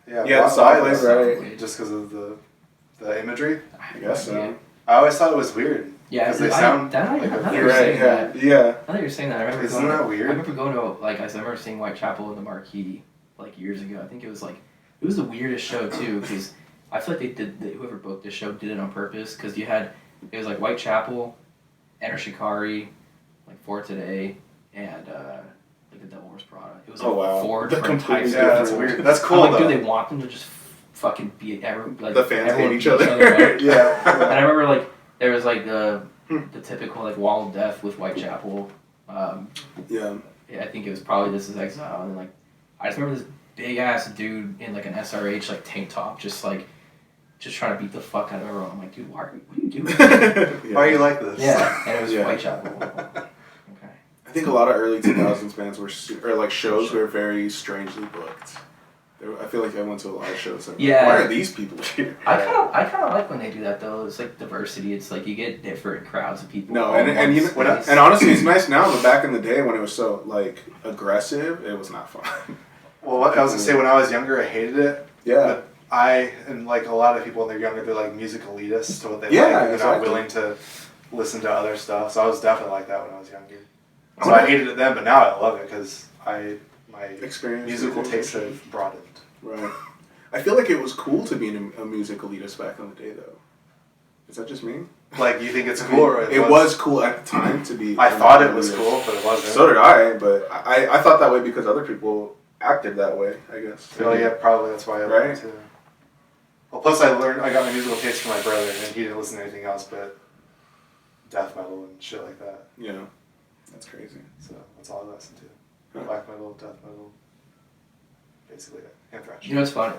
Yeah, the Saw Blade, right? Just because of the imagery? I guess so. I always thought it was weird. Yeah, because they sound like a you're You're right, saying that. yeah. I thought you were saying that. I remember Isn't that weird? I remember going to, like, I remember seeing Whitechapel in the Marquee, like, years ago. I think it was, like, it was the weirdest show, too, because I feel like whoever booked this show did it on purpose, because it was, like, Whitechapel, Enter Shikari, like, For Today, and, like, the Devil Wears Prada. It was, like, four different types. Yeah, that's weird. That's cool, I'm like, though. do they want them to just fucking be, like, the fans hate everyone each other. right? Yeah. And I remember, like, there was, like, the typical, like, Wall of Death with Whitechapel. Yeah. I think it was probably This Is Exile. And, like, I just remember this big-ass dude in, like, an SRH, like, tank top, just trying to beat the fuck out of everyone. I'm like, dude, what are you doing? Why are you like this? Yeah, and it was Whitechapel. Okay. I think a lot of early 2000s bands or shows were very strangely booked. I feel like I went to a lot of shows. Like, Yeah. why are these people here? I kind of like when they do that though. It's like diversity. It's like you get different crowds of people. No, and honestly, it's nice now. But back in the day when it was so like aggressive, it was not fun. Well, I was gonna say when I was younger, I hated it. Yeah. But and like a lot of people when they're younger, they're like music elitists to what they like. And they're not willing to listen to other stuff. So I was definitely like that when I was younger. So I hated it then, but now I love it because my experience musical tastes have broadened. Right. I feel like it was cool to be a music elitist back in the day, though. Is that just me? Like, you think it's cool? Or it was cool at the time to be... I thought it was cool, but it wasn't. So did I, but I thought that way because other people acted that way, I guess. Well, yeah, probably that's why I liked it too. Well, plus I got my musical taste from my brother, and he didn't listen to anything else but death metal and shit like that. Yeah. That's crazy. So that's all I listened to. Black metal, death metal, basically, and thrash. You know what's funny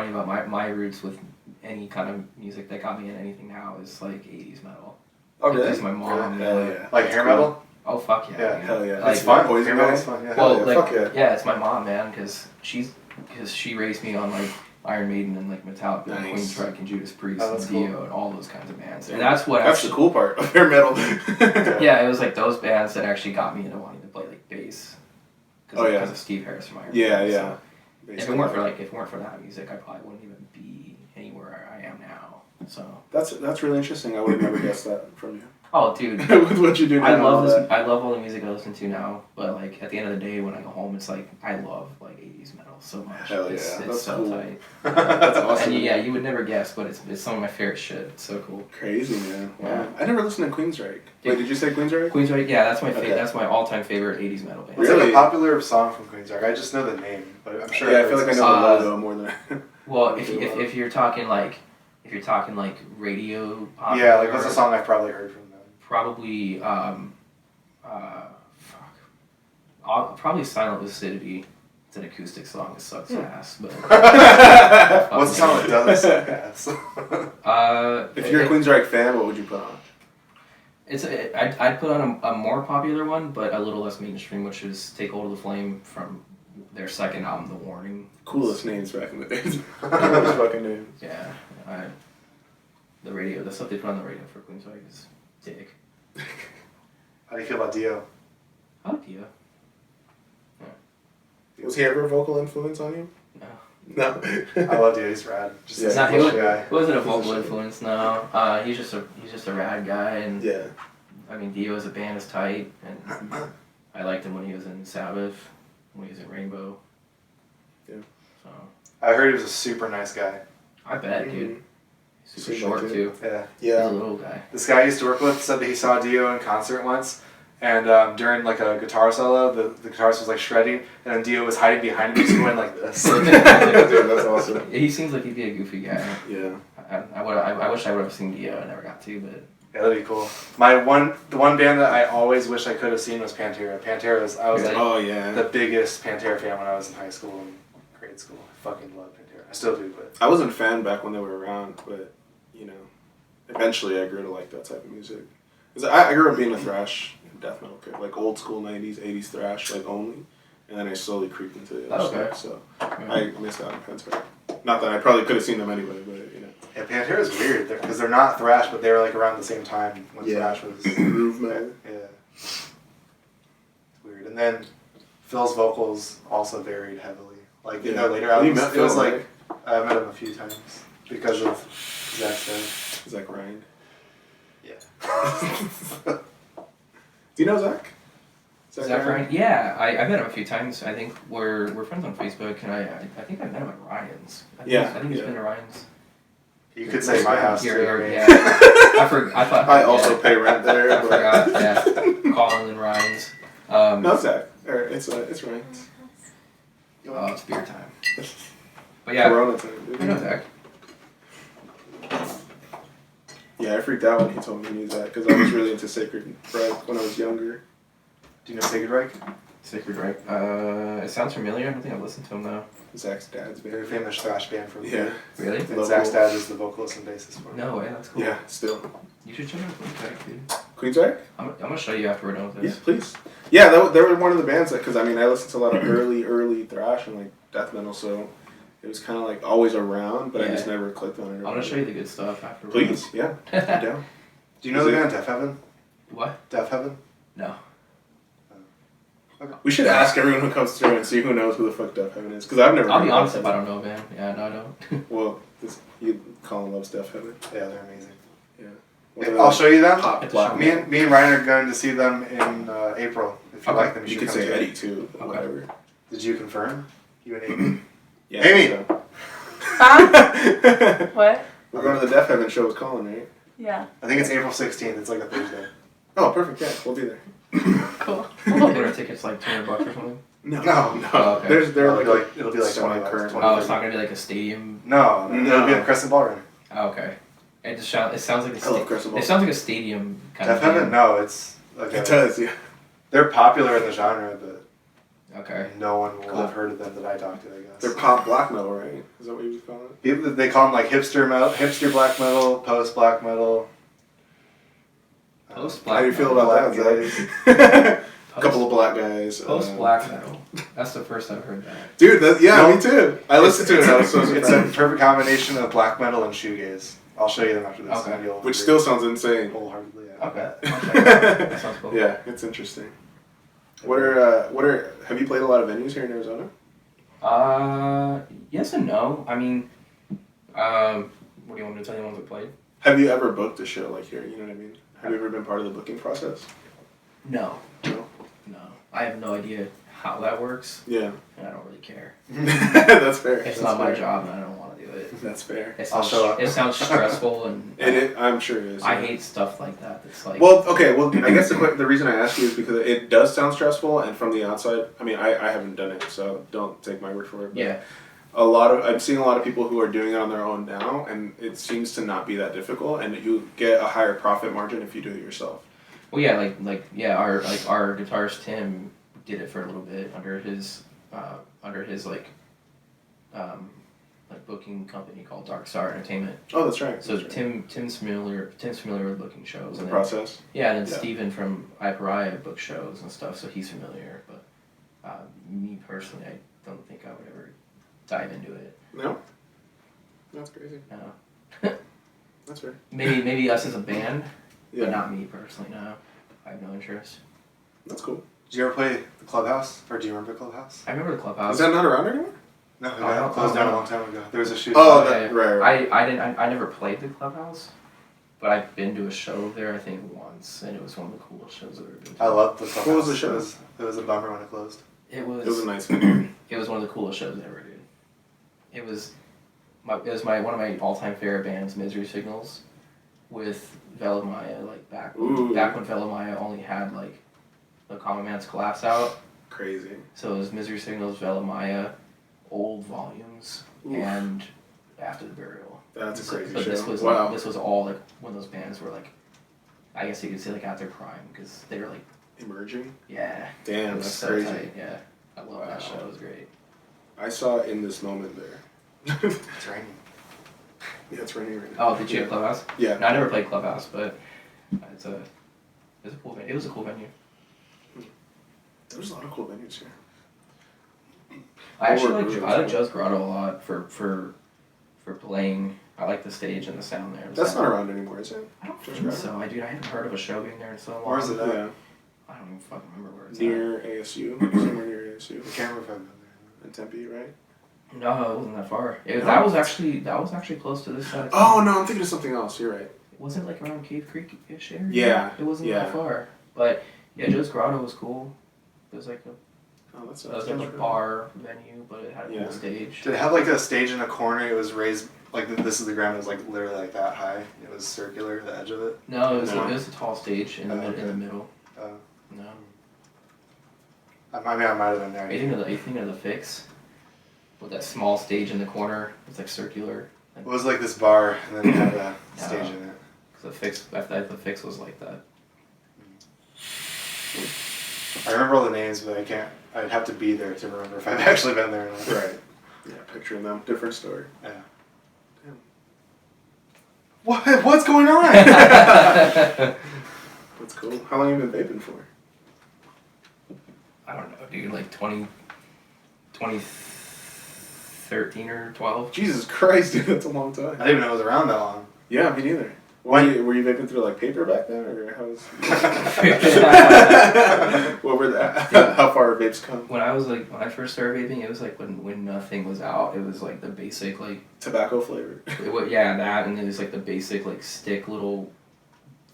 about my roots with any kind of music that got me in anything now is like 80s metal. Oh, really? Because my mom. Yeah. Like hair metal? Oh, fuck yeah. Yeah, hell yeah. Like, it's fun. Hair metal's fun, yeah. Well, like, fuck yeah. It's my mom, man, because she raised me on like Iron Maiden and like Metallica and Queensryche and Judas Priest and Dio and all those kinds of bands. And that's the cool part of hair metal. Yeah, it was like those bands that actually got me into wanting to play like bass. Because of Steve Harris from Iron Maiden. Yeah. So if it weren't for that music, I probably wouldn't even be anywhere I am now. So that's really interesting. I would have never guessed that from you. Oh, dude. With what you do now. I love all the music I listen to now, but like at the end of the day, when I go home, it's like I love like 80s metal so much. Hell yeah, it's that's so cool. tight. That's awesome. And you would never guess, but it's some of my favorite shit. It's so cool. Crazy, man. Wow. Yeah. I never listened to Queensryche. Wait, did you say Queensryche? Queensryche, yeah, that's my that's my all-time favorite 80s metal band. What's like a popular song from Queensryche? I just know the name, but I'm sure. Yeah, I feel like I know the logo more than. Well, if you're talking like radio pop. Yeah, like what's a song I've probably heard from them? Probably probably Silent Lucidity. It's an acoustic song. It sucks ass, but what's the song that doesn't suck ass? If you're a Queensryche fan, what would you put on? I'd put on a more popular one, but a little less mainstream, which is "Take Hold of the Flame" from their second album, The Warning. Coolest names back in the days. Coolest fucking names. Yeah, the stuff they put on the radio for Queensryche is dick. How do you feel about Dio? I like Dio. Was he ever a vocal influence on you? No. I love Dio. He's rad. Just he wasn't a vocal influence. No, he's just a rad guy, and yeah. I mean, Dio as a band is tight, and I liked him when he was in Sabbath, when he was in Rainbow. Yeah. So. I heard he was a super nice guy. I bet, dude. Super short too. Yeah. He's a little guy. This guy I used to work with said that he saw Dio in concert once, and during like a guitar solo, the guitarist was like shredding, and then Dio was hiding behind him, just going like this. Dude, that's awesome. He seems like he'd be a goofy guy. Yeah. I wish I would have seen Dio. I never got to, but. Yeah, that'd be cool. The one band that I always wish I could have seen was Pantera. I was like the biggest Pantera fan when I was in high school and grade school. I fucking love Pantera. I still do, but I wasn't a fan back when they were around, but you know, eventually I grew to like that type of music. Cause I grew up being a thrash and death metal kid, like old school '90s, '80s thrash, like only, and then I slowly creeped into the other stuff. So I missed out on Pantera. Not that I probably could have seen them anyway, but you know. Yeah, Pantera's weird because they're not thrash, but they were like around the same time when thrash was groove metal. Yeah, it's weird. And then Phil's vocals also varied heavily. Like in their later albums, it was like I met him a few times because of Zach's dad. Zach Ryan. Yeah. Do you know Zach? Zach Ryan? Yeah, I met him a few times. I think we're friends on Facebook, and I think I met him at Ryan's. I think he's been to Ryan's. You could say my house too. Yeah. I thought I also pay rent there. I forgot. Yeah, Colin and Ryan's. No, Zach. It's Ryan's. Oh, it's beer time. But yeah, Corona time. Dude. I know Zach. Yeah, I freaked out when he told me he knew that because I was really into Sacred Reich when I was younger. Do you know Sacred Reich? Sacred Reich. It sounds familiar. I don't think I've listened to him though. Zach's dad's band. They're a famous thrash band from Really? And Zach's dad is the vocalist and bassist for it. No way, that's cool. Yeah, still. You should check out Queensrÿche, dude. Queensrÿche? I'm gonna show you after we're done with this. Yeah, please. Yeah, they were one of the bands that, because I mean, I listened to a lot of early thrash and like death metal, so it was kind of like always around, but I just never clicked on it. I'm gonna show you the good stuff after. Please, yeah. Down. Do you know the band Deaf Heaven? What? Deaf Heaven? No. Okay. We should ask everyone who comes through and see who knows who the fuck Deaf Heaven is, because I've never. I'll be honest if I don't know, man. Yeah, no, I don't. Well, Colin loves Deaf Heaven. Yeah, they're amazing. Yeah. I'll show you them. Me and Ryan are going to see them in April. If you like them, you could say Eddie too. Okay. Whatever. Did you confirm? You and Amy? Yeah. Amy! What? We're going to the Deaf Heaven show with Colin, right? Yeah. I think it's April 16th. It's like a Thursday. Oh, perfect. Yeah, we'll be there. Cool. What are tickets like $200 or something? No. Oh, okay. It'll be like 20 current. Oh, it's not gonna be like a stadium. No, it'll be at Crescent Ballroom. Oh, okay. It sounds like it sounds like a stadium kind Deaf of thing. Heaven? No, it's like it does, yeah. They're popular in the genre, but okay. No one will have heard of them that I talked to, I guess. They're pop black metal, right? Is that what you would call it? People, they call them like hipster black metal, post black metal. Post black. How do you feel about that, Zach? A couple of black guys. Post black metal. That's the first I've heard that. Dude, me too. I listened to it. I was so surprised. It's a perfect combination of black metal and shoegaze. I'll show you them after this. Okay. Which still sounds insane. Wholeheartedly, yeah. Okay. That sounds cool. Yeah, it's interesting. Have you played a lot of venues here in Arizona? Yes and no. I mean, what do you want me to tell you ones I played? Have you ever booked a show like here? You know what I mean? Have you ever been part of the booking process? No. No? No. I have no idea how that works. Yeah. And I don't really care. That's fair. It's not my job and I don't want to do it. That's fair. It sounds stressful and... I'm sure it is. I hate stuff like that. It's like... Well, okay. Well, I guess the reason I ask you is because it does sound stressful, and from the outside, I mean, I haven't done it, so don't take my word for it. But yeah. I'm seeing a lot of people who are doing it on their own now, and it seems to not be that difficult, and you get a higher profit margin if you do it yourself. Well, yeah, our guitarist Tim did it for a little bit under his booking company called Dark Star Entertainment. Oh, that's right. So Tim's familiar with booking shows. The process. Yeah, and then Steven from iPariah book shows and stuff, so he's familiar. But me personally, I don't think I would ever dive into it. No. That's crazy. No. That's fair. Maybe us as a band, yeah. but not me personally. No, I have no interest. That's cool. Did you ever play the Clubhouse? Or do you remember the Clubhouse? I remember the Clubhouse. Is that not around anymore? No, it closed down a long time ago. There was a shoot. Oh, right. I never played the Clubhouse, but I've been to a show there I think once, and it was one of the coolest shows I've ever been to. I loved the Clubhouse. What was the show? It was a bummer when it closed. It was a nice venue. It was one of the coolest shows I ever did. It was it was one of my all-time favorite bands, Misery Signals, with Velamaya, like back when Velamaya only had like the Common Man's Collapse out. Crazy. So it was Misery Signals, Velamaya, Old Volumes, and After the Burial. That's a crazy but show. This was wow. This was all like when those bands were like, I guess you could say like at their prime because they were like emerging. Yeah. Damn, that's so crazy. Tight. Yeah, I love that show. It was great. I saw In This Moment there. It's raining. Yeah, it's raining right now. Oh, did you have Clubhouse? Yeah. No, I never played Clubhouse, but it's a cool venue. It was a cool venue. There's a lot of cool venues here. I like Joe's Grotto a lot for playing. I like the stage and the sound there. That's not around anymore, is it? I don't think so. I haven't heard of a show being there in so long. Where is it at? Yeah. I don't even fucking remember where it's Near ASU. Somewhere near ASU. I can't remember if I've been there. In Tempe, right? at. No, it wasn't that far. That was actually close to this side. Oh no, I'm thinking of something else. You're right. It wasn't like around Cave Creek-ish area. Yeah. It wasn't that far. But yeah, Joe's Grotto was cool. It was like a bar venue, but it had a cool stage. Did it have like a stage in a corner? It was raised like this is the ground. It was like literally like that high. It was circular, the edge of it. No, it was a tall stage in the middle. No. I mean, I might have been there. Are you thinking of the Fix? With that small stage in the corner, it's like circular. It was like this bar, and then it had a stage in it. Cause the Fix was like that. I remember all the names, but I can't. I'd have to be there to remember if I've actually been there or not. Right. Yeah, picturing them. Different story. Yeah. Damn. What's going on? That's cool. How long have you been vaping for? I don't know, dude. Like 2013 or 12. Jesus Christ, dude, that's a long time. I didn't even know it was around that long. Yeah, me neither. Were you vaping through like paper back then, or how was? What were that? How far vapes come? When I first started vaping, it was like when nothing was out. It was like the basic like tobacco flavor. That, and it was like the basic like stick little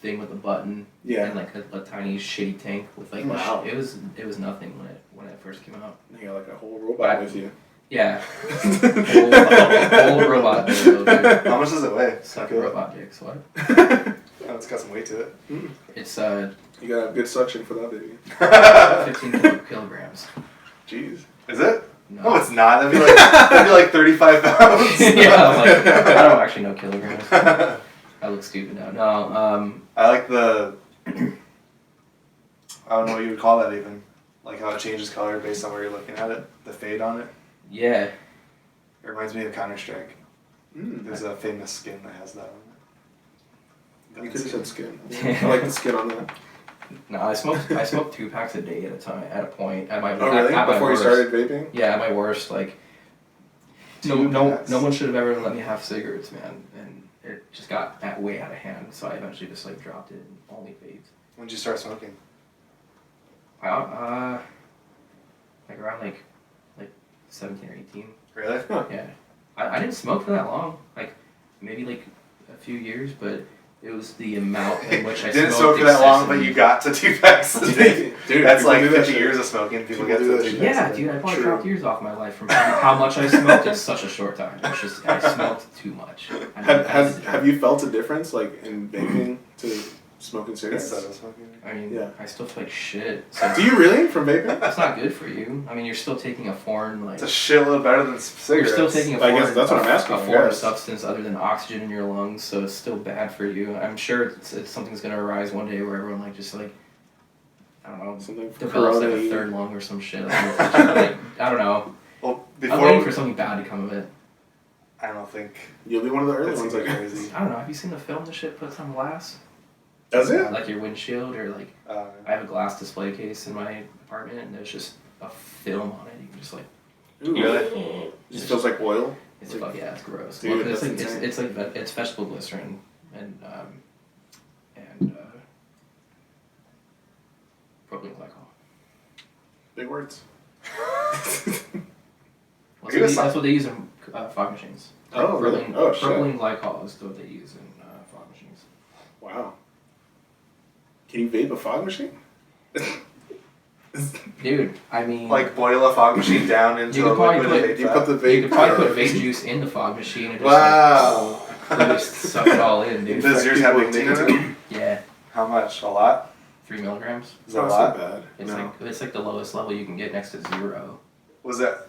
thing with a button. Yeah. And like a tiny shitty tank with like it was nothing when it first came out. You got like a whole robot with you. Yeah. whole robot dick, dude. How much does it weigh? Suck robot dicks, what? Oh, it's got some weight to it. It's you got a good suction for that baby. 15 kilograms. Jeez. Is it? No, it's not. That'd be like 35 pounds. Yeah, I don't actually know kilograms. I look stupid now. No, I like the I don't know what you would call that even. Like how it changes color based on where you're looking at it. The fade on it. Yeah. It reminds me of Counter-Strike. There's a famous skin that has that on it. You could have said skin. I like the skin on that. No, I smoked 2 packs a day at a point. At my really? Before you started vaping? Yeah, at my worst, like no one should have ever let me have cigarettes, man. And it just got way out of hand, so I eventually just like dropped it and only vaped. When did you start smoking? Like around like 17 or 18. Really? Huh. Yeah. I didn't smoke for that long. Like maybe like a few years, but it was the amount in which I didn't smoked smoke for that long, but you got to 2 packs a day. Dude, that's like 50 that years of smoking. People get to 2 packs. Yeah, dude, I probably dropped years off my life from how much I smoked in such a short time. It's just I smoked too much. Have you felt a difference like in vaping to smoking cigarettes? I mean, yeah. I still feel like shit. So do you really from vaping? It's not good for you. I mean, you're still taking a foreign It's a shitload better than cigarettes. You're still taking a foreign, I guess that's what I'm asking. A foreign substance other than oxygen in your lungs, so it's still bad for you. I'm sure something's gonna arise one day where everyone I don't know, develops like a third lung or some shit. I don't know. Well, I'm waiting for something bad to come of it. I don't think you'll be one of the early ones. Crazy. I don't know. Have you seen the film the shit puts on glass? Does it? Like your windshield or like I have a glass display case in my apartment and there's just a film on it. You can just like. Ooh, really? It just feels like oil. It's like, yeah, it's gross. Dude, well, it's vegetable glycerin and propylene glycol. Big words. That's what they use in fog machines. Oh, really? Oh, shit. Propylene glycol is what they use in fog machines. Wow. Can you vape a fog machine? Dude, I mean... Like boil a fog machine down into a liquid and vape You put the vape... You could probably put vape juice in the fog machine and just wow. just suck it all in, dude. Does yours have nicotine in it? Yeah. How much? A lot? 3 milligrams. Is that a lot? Bad. It's like the lowest level you can get next to 0. Was that,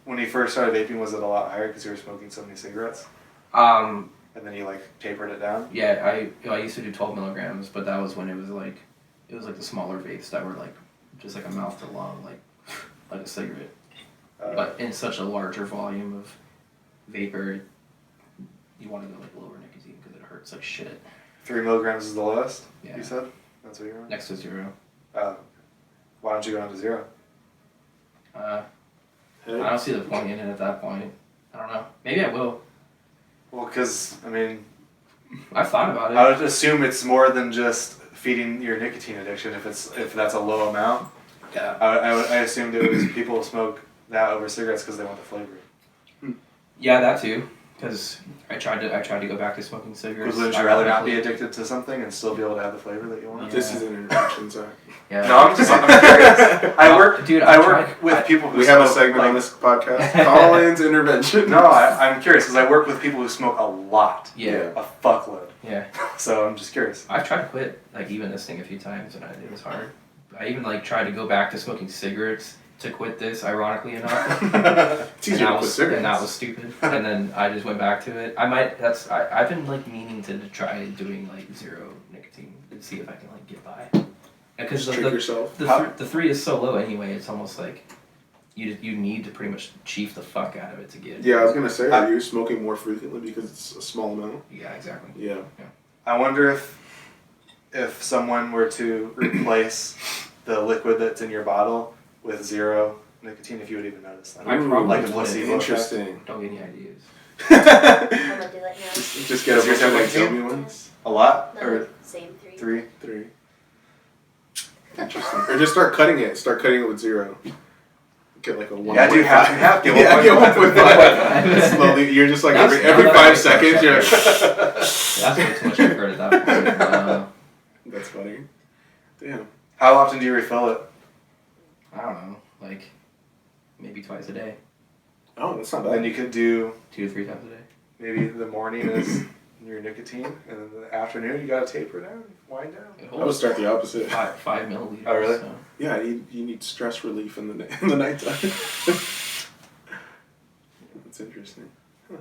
when you first started vaping, was it a lot higher because you were smoking so many cigarettes? And then you like tapered it down? Yeah, I used to do 12 milligrams, but that was when it was like the smaller vapes that were like, just like a mouth to lung, like a cigarette. But in such a larger volume of vapor, you want to go like lower nicotine because it hurts like shit. 3 milligrams is the lowest? Yeah. You said? That's what you're on? Next to 0. Why don't you go down to 0? I don't see the point in it at that point. I don't know. Maybe I will. Well, because, I mean... I've thought about it. I would assume it's more than just feeding your nicotine addiction if that's a low amount. Yeah. I assumed it was people smoke that over cigarettes because they want the flavor. Yeah, that too. Because I tried to go back to smoking cigarettes. Because would you rather not be addicted to something and still be able to have the flavor that you want? Yeah. This is an intervention, Zach. Yeah. No, I'm curious. I work with people who we smoke, have a segment on this podcast. Colin's intervention. No, I'm curious because I work with people who smoke a lot. Yeah. A fuckload. Yeah. So I'm just curious. I've tried to quit, like, even this thing a few times, and it was hard. I even, like, tried to go back to smoking cigarettes to quit this, ironically enough. It's easier to quit cigarettes. And that was stupid. And then I just went back to it. I've been, like, meaning to try doing, like, 0 nicotine and see if I can, like, get by. Because the 3 is so low anyway, it's almost like you need to pretty much chief the fuck out of it to get it. Yeah, I was going to say, are you smoking more frequently because it's a small amount? Yeah, exactly. Yeah. I wonder if someone were to replace the liquid that's in your bottle with 0 nicotine, if you would even notice that. I probably like a would. placebo. Interesting. Don't get any ideas. I'm gonna do that now. Just get a bunch of like tell me ones. A lot? No, Or same 3. 3? Interesting. Or just start cutting it. Start cutting it with 0. Get like a 1.5. Yeah, do half. Get 1.5. Slowly, you're just like every 5 seconds. You're like, That's way too much effort at that point. That's funny. Damn. How often do you refill it? I don't know, like maybe twice a day. Oh, that's not bad. Then you could do 2 to 3 times a day. maybe the morning is your nicotine, and then the afternoon you gotta taper down, wind down. I would start the opposite. 5 milliliters. Oh, really? So. Yeah, you need stress relief in the nighttime. That's interesting. Huh.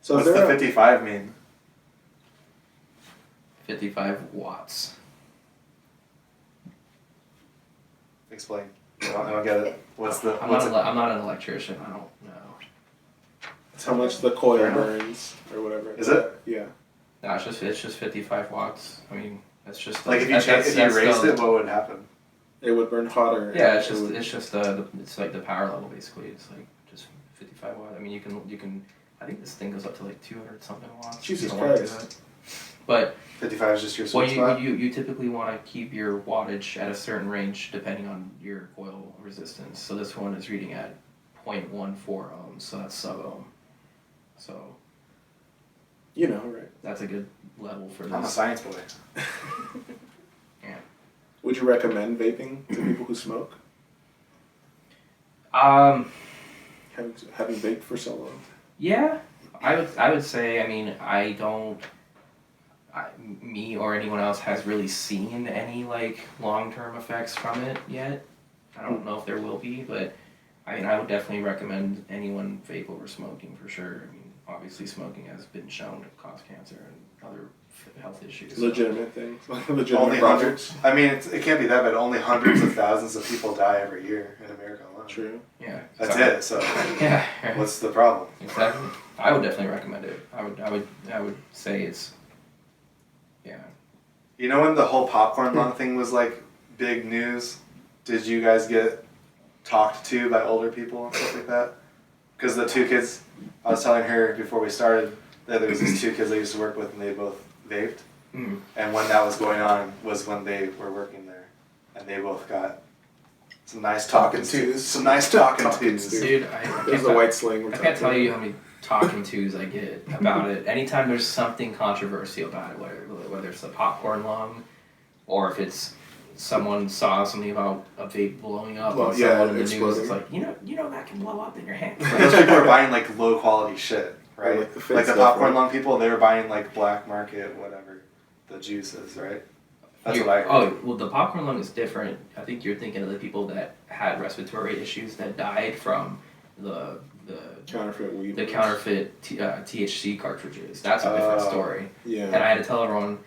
So what's the 55 mean? 55 watts. Explain. I don't get it. I'm not an electrician. I don't know. That's how much the coil burns, or whatever. Is it? Yeah. No, it's just 55 watts. I mean, it's just like if you raised it, what would happen? It would burn hotter. Yeah, it's like the power level basically. It's like just 55 watts. I mean, you can. I think this thing goes up to like 200 something watts. Jesus Christ. But 55 is just your sweet spot? You typically want to keep your wattage at a certain range depending on your coil resistance. So this one is reading at 0.14 ohms, so that's sub-ohm. So... You know, right? That's a good level for this. I'm a science boy. Yeah. Would you recommend vaping to people who smoke? Having vaped for so long? Yeah, I would say. I mean, me or anyone else has really seen any like long-term effects from it yet. I don't know if there will be, but I mean, I would definitely recommend anyone vape over smoking for sure. I mean, obviously smoking has been shown to cause cancer and other health issues. Legitimate things, legitimate projects. I mean, it can't be that bad. Only hundreds of thousands of people die every year in America alone. True. Yeah. That's it. So yeah. What's the problem? Exactly. I would definitely recommend it. I would say it's. Yeah. You know when the whole popcorn lung thing was like big news? Did you guys get talked to by older people and stuff like that? Because the 2 kids, I was telling her before we started that there was these 2 kids I used to work with and they both vaped. Mm-hmm. And when that was going on was when they were working there. And they both got some nice talking tos. Some nice talking tos. Dude, there's the white sling. I can't tell you how many talking tos I get about it. Anytime there's something controversial about it, whether it's the popcorn lung or if it's someone saw something about a vape blowing up Well, on yeah, someone in the news. exploding. It's like, you know that can blow up in your hand. But those people are buying like low quality shit, right? Like the fake Like the stuff, popcorn right? lung people, they were buying like black market, whatever, the juices, right? That's what I heard. Oh, well, the popcorn lung is different. I think you're thinking of the people that had respiratory issues that died from the Counterfeit weed. the counterfeit THC cartridges. That's a different story. Yeah. And I had to tell everyone,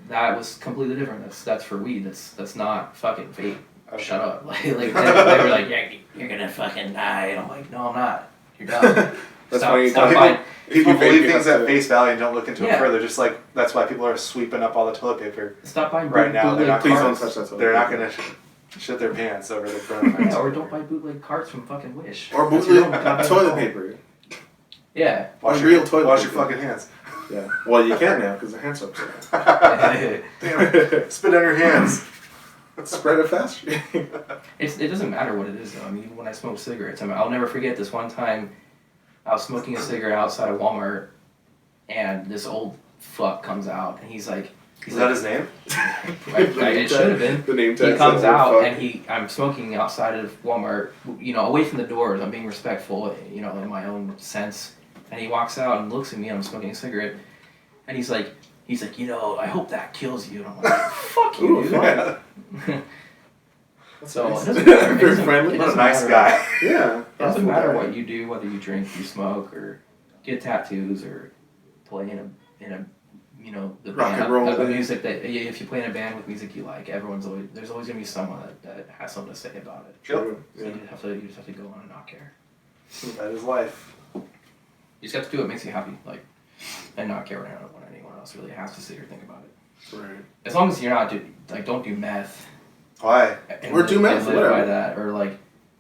that was completely different. That's for weed. That's not fucking vape. Okay. Shut up. Like they were like, yeah, you're gonna fucking die. And I'm like, no, I'm not. You're done. That's why you stop tell buying. People you vape, believe you things have at to- face value and don't look into Yeah. it further. Just like that's why people are sweeping up all the toilet paper Stop buying right now. They're bootleg not. Please don't carts. touch that. They're not gonna shit their pants over the coronavirus. Yeah, or don't buy bootleg carts from fucking Wish. Or That's your bootleg own goddamn toilet fault. paper. Yeah. Wash Real toilet Wash your paper. fucking hands. Yeah. Well, you can now because the hand soap's there. Damn it. Spit on your hands. Spread it faster. It doesn't matter what it is though. I mean, even when I smoke cigarettes, I'll never forget this one time I was smoking a cigarette outside of Walmart, and this old fuck comes out, and he's like, Is that his name? it should have been. The name tag He comes said, "Oh, out, fuck." and I'm smoking outside of Walmart, away from the doors. I'm being respectful, in my own sense. And he walks out and looks at me. I'm smoking a cigarette, and he's like, I hope that kills you. And I'm like, fuck you, Ooh, dude. fine. So nice. it doesn't matter. It Very doesn't- friendly. it What a doesn't nice matter. guy. Yeah. It doesn't matter what you do, whether you drink, you smoke, or get tattoos, or play in a the Rock band, and roll the band. music that if you play in a band with music you like, there's always gonna be someone that has something to say about it. True. So Yeah. you just have to go on and not care. That is life. You just have to do what makes you happy, and not care what anyone else really has to say or think about it. Right. As long as you're not don't do meth. Why? And Or do meth, and live whatever. by that, or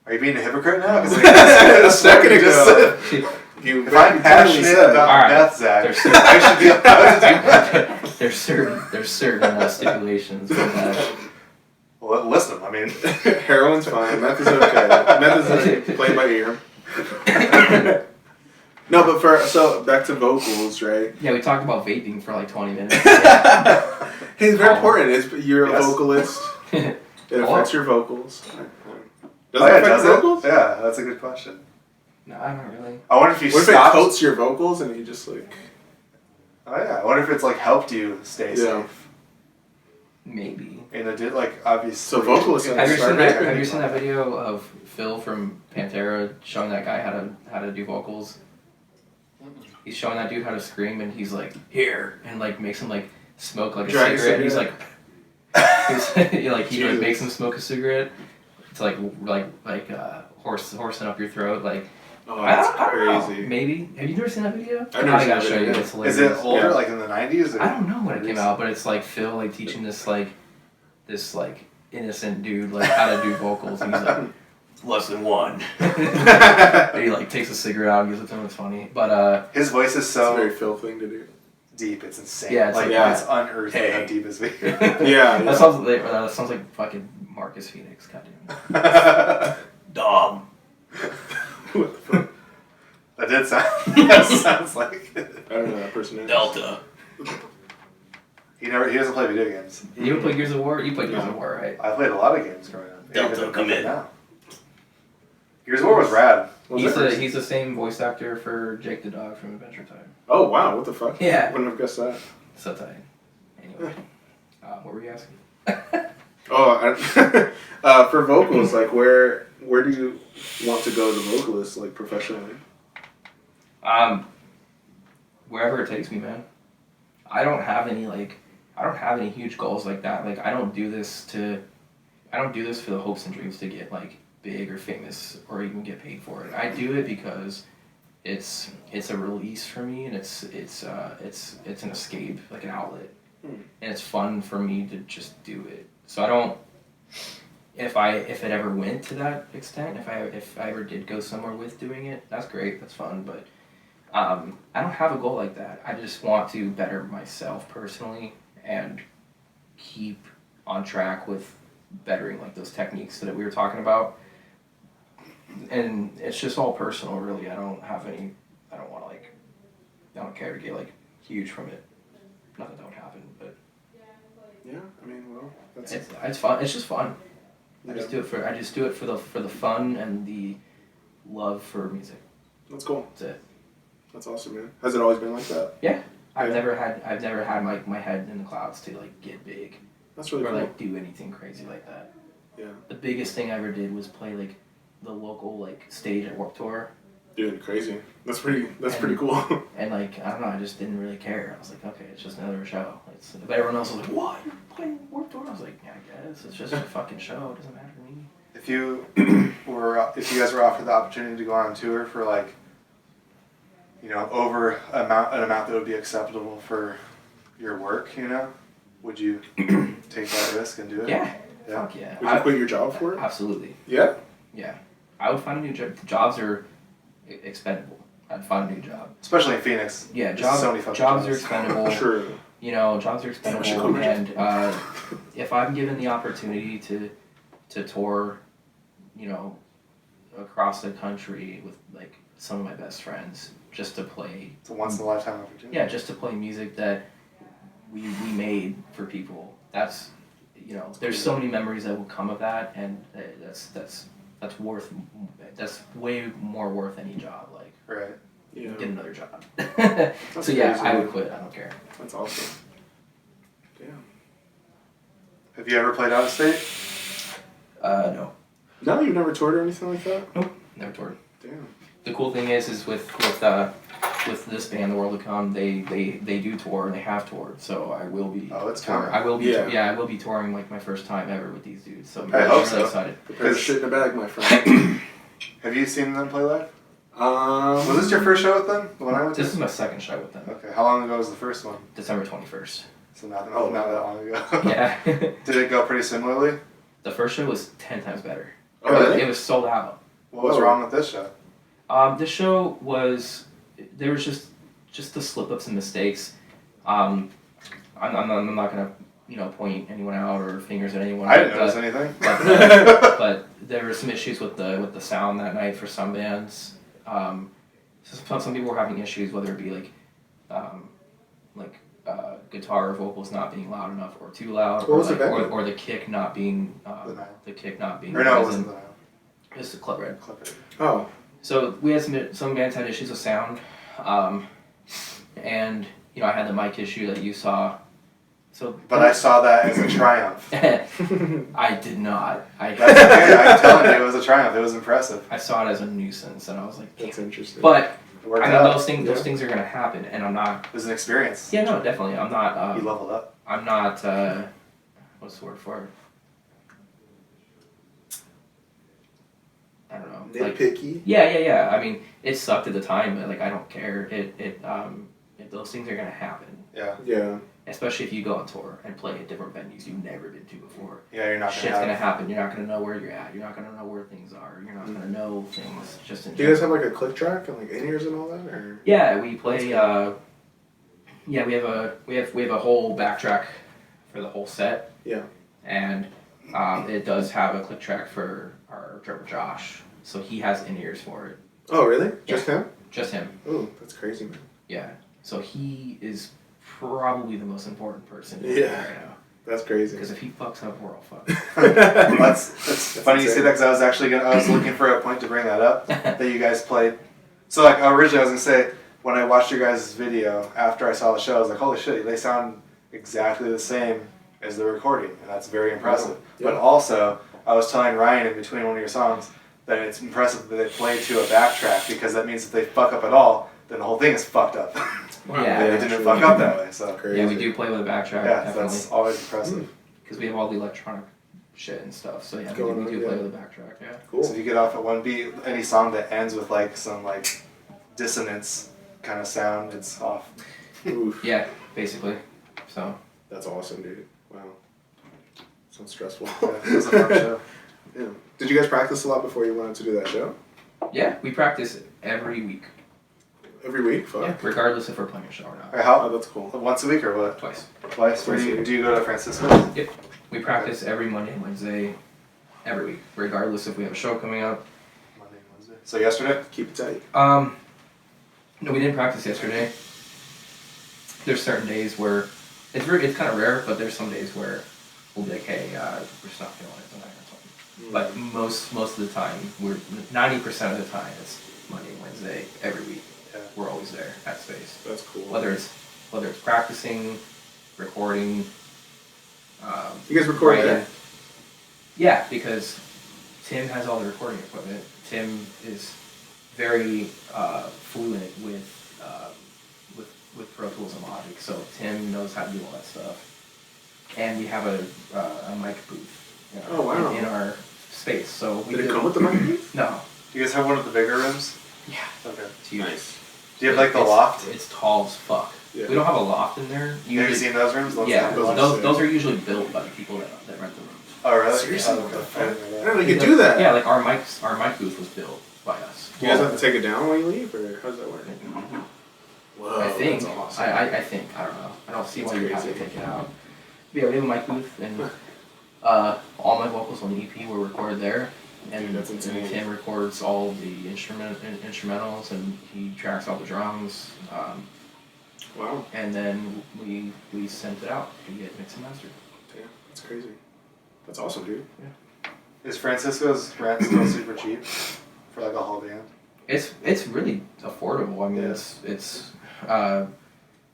Are you being a hypocrite now? 'Cause A second you just ago. said- You If I'm passionate about Alright. meth, Zach, There's I should be allowed to do meth. there's certain stipulations with that. Well, list them. I mean, Heroin's fine. Meth is okay. Meth is played by ear. No, but so back to vocals, right? Yeah, we talked about vaping for like 20 minutes. Hey, it's very important. You're a Yes. vocalist. It affects your vocals. Does oh, it yeah, affect does your it? vocals? Yeah, that's a good question. No, not really. I wonder if you What if it stopped. coats your vocals and you just like... Oh yeah, I wonder if it's like helped you stay Yeah. safe. Maybe. And it did obviously. So vocalists Have you Start seen that? vaping. Have you seen that video of Phil from Pantera showing that guy how to do vocals? He's showing that dude how to scream, and he's like, "Here," and makes him smoke a Drag a cigarette. And he's cigarette. he Jesus. makes him smoke a cigarette. It's horsing up your throat. Oh, I that's don't know. crazy. Maybe. Have you never seen that video? I've never I seen gotta that show you. video. It's hilarious. Is it older, Yeah. in the 90s? Or I don't know when it came 30s? out, but it's Phil teaching this innocent dude how to do vocals, and he's like, lesson one. And he takes a cigarette out and gives it to him. It's funny, but His voice is It's a so very Phil thing to do. deep. It's insane. Yeah, it's it's unearthly Hey. how deep his voice. Yeah. that sounds like fucking Marcus Phoenix. Goddamn. Dom. What the fuck? That did sound. That sounds like. I don't know that person is. Delta. He doesn't play video games. You ever play Gears of War? You played Gears No. of War, right? I played a lot of games growing up. Delta, Even come in. now. Gears of War was rad. What was that? He's the same voice actor for Jake the Dog from Adventure Time. Oh, wow. What the fuck? Yeah. Wouldn't have guessed that. So tight. Anyway, what were you asking? Oh, for vocals, where do you want to go as a vocalist, professionally? Wherever it takes me, man. I don't have any huge goals like that. I don't do this for the hopes and dreams to get big or famous or even get paid for it. I do it because it's a release for me, and it's an escape, an outlet. And it's fun for me to just do it. So I don't, if it ever went to that extent, if I ever did go somewhere with doing it, that's great, that's fun, but I don't have a goal like that. I just want to better myself personally and keep on track with bettering those techniques that we were talking about. And it's just all personal, really. I don't care to get huge from it. Not that that would happen, but Yeah. Yeah, I mean, well, that's It's fun. It's just fun. yeah. I just do it for the fun and the love for music. That's cool. That's it. That's awesome, man. Has it always been like that? Yeah. I've Yeah. never had my head in the clouds to like get big That's really or cool. like do anything crazy like that. Yeah. The biggest thing I ever did was play like the local like stage at Warped Tour, Dude, crazy. That's pretty cool. and like I don't know, I just didn't really care. I was like, okay, it's just another show. But everyone else was like, what? You're playing Warped Tour? I was like, yeah, I guess it's just a fucking show. It doesn't matter to me. If you guys were offered the opportunity to go on tour for like, you know, over an amount that would be acceptable for your work, you know, would you take that risk and do it? Yeah. Yeah. Fuck yeah. Would you quit your job for it? Absolutely. Yeah? Yeah. I would find a new job. Jobs are expendable. I'd find a new job. Especially in Phoenix. Yeah, There's so many fucking jobs are expendable. True. You know, jobs are expendable, and if I'm given the opportunity to tour, you know, across the country with like some of my best friends, just to play. It's a once in a lifetime opportunity. Yeah, just to play music that we made for people. That's, you know, there's so many memories that will come of that, and that's way more worth any job. Like, Right. Yeah. get another job. That's So yeah, crazy. I would quit. I don't care. That's awesome. Damn. Have you ever played out of state? No, No, you've never toured or anything like that? never toured. Damn. The cool thing is with this band, The World to Come, they do tour and they have toured. So I will be. Oh, it's touring. coming. I will be. Yeah. I will be touring like my first time ever with these dudes. So I'm I really, hope really so. excited. Prepare to shit in a bag, my friend. Have you seen them play live? Was this your first show with them? The one I went to? This is my second show with them. Okay. How long ago was the first one? December 21st. So not Oh, that long ago. Yeah. Did it go pretty similarly? The first show was 10 times better. Oh, really? It was sold out. What was Whoa. wrong with this show? This show was, there was just the slip-ups and mistakes. I'm not gonna, you know, point anyone out or fingers at anyone. I didn't notice anything. But there were some issues with the sound that night for some bands. Some people were having issues, whether it be like guitar or vocals not being loud enough or too loud, What was the venue? or the kick not being The Nile. present. Or no, it wasn't the Nile. It's the Club Red. Clip it. Oh. So we had some bands had issues with sound, and you know I had the mic issue that you saw. So, But I saw that as a triumph. I did not. That's okay. I'm telling you, it was a triumph. It was impressive. I saw it as a nuisance, and I was like, That's interesting. but It worked I know out. those Yeah. things are gonna happen, and I'm not. It was an experience. Yeah, no, definitely, I'm not. You leveled up. I'm not. What's the word for it? I don't know. Like, Nitpicky. yeah. I mean, it sucked at the time, but like I don't care. Those things are gonna happen, Yeah. Yeah. especially if you go on tour and play at different venues you've never been to before. Yeah, you're not Shit's gonna gonna have. happen. You're not gonna know where you're at. You're not gonna know where things are. You're not gonna know things just in Do you guys have general. like a click track and like in-ears and all that, or? Yeah, we play. That's We have a whole backtrack for the whole set. Yeah. And it does have a click track for our drummer Josh, so he has in-ears for it. Oh, really? Just him? Just him. Oh, that's crazy, man. Yeah. So he is probably the most important person Yeah. right now. That's crazy. Because if he fucks up, we're all fucked. That's funny you say insane. that because I was looking for a point to bring that up that you guys played. So like originally I was gonna say when I watched your guys' video after I saw the show I was like holy shit they sound exactly the same as the recording and that's very impressive. Yeah. But also I was telling Ryan in between one of your songs that it's impressive that they play to a backtrack because that means if they fuck up at all then the whole thing is fucked up. Wow. Yeah, They didn't fuck up that way. So Crazy. Yeah, we do play with a backtrack, yeah, definitely. that's always impressive. Because we have all the electronic shit and stuff. So yeah, Going we on, do yeah. play with a backtrack, yeah. Cool. So if you get off at one beat, any song that ends with like some like dissonance kind of sound, it's off. Oof. Yeah, basically. So That's awesome, dude. Wow. Sounds stressful. Yeah, it was a fun show. Yeah. Did you guys practice a lot before you wanted to do that show? yeah, we practice every week. Every week? Fuck. Yeah, regardless if we're playing a show or not. Alright, Oh, how that's cool. once a week or what? Twice. Twice? Where Twice a do week. you go to Francisco? Yep. We practice every Monday and Wednesday, every week, regardless if we have a show coming up. Monday and Wednesday. So yesterday? Keep it tight. No, we didn't practice yesterday. There's certain days where It's kind of rare, but there's some days where we'll be like, hey, we're just not feeling it tonight or something. But most of the time, 90% of the time, it's Monday, Wednesday, every week. Yeah. We're always there at Space. That's cool. Whether it's practicing, recording. You guys record writing. there? Yeah, because Tim has all the recording equipment. Tim is very fluent with Pro Tools and Logic, so Tim knows how to do all that stuff. And we have a mic booth in our space. So Did it come with the mic booth? No. Do you guys have one of the bigger rooms? Yeah. Okay. It's huge. Nice. Do you have like the loft? It's tall as fuck. Yeah. We don't have a loft in there. Have you seen those rooms? Those are usually built by the people that rent the rooms. Oh really? Seriously? Oh, What the okay. fuck? I didn't know I that. didn't know you could do that. Yeah, like our mic booth was built by us. Do you guys have to take it down when you leave, or how does that work? Whoa, I think. that's awesome. I think. I don't know. I don't see That's why you have to crazy. take it out. But yeah, we have a mic booth, and all my vocals on the EP were recorded there. And, Dude, that's insane. and Tim records all the instrumentals, and he tracks all the drums. Wow. And then we sent it out to get mixed and mastered. Damn, that's crazy. That's awesome, dude. Is Francisco's rent still super cheap for like a whole band? It's really affordable. I mean, Yeah. it's I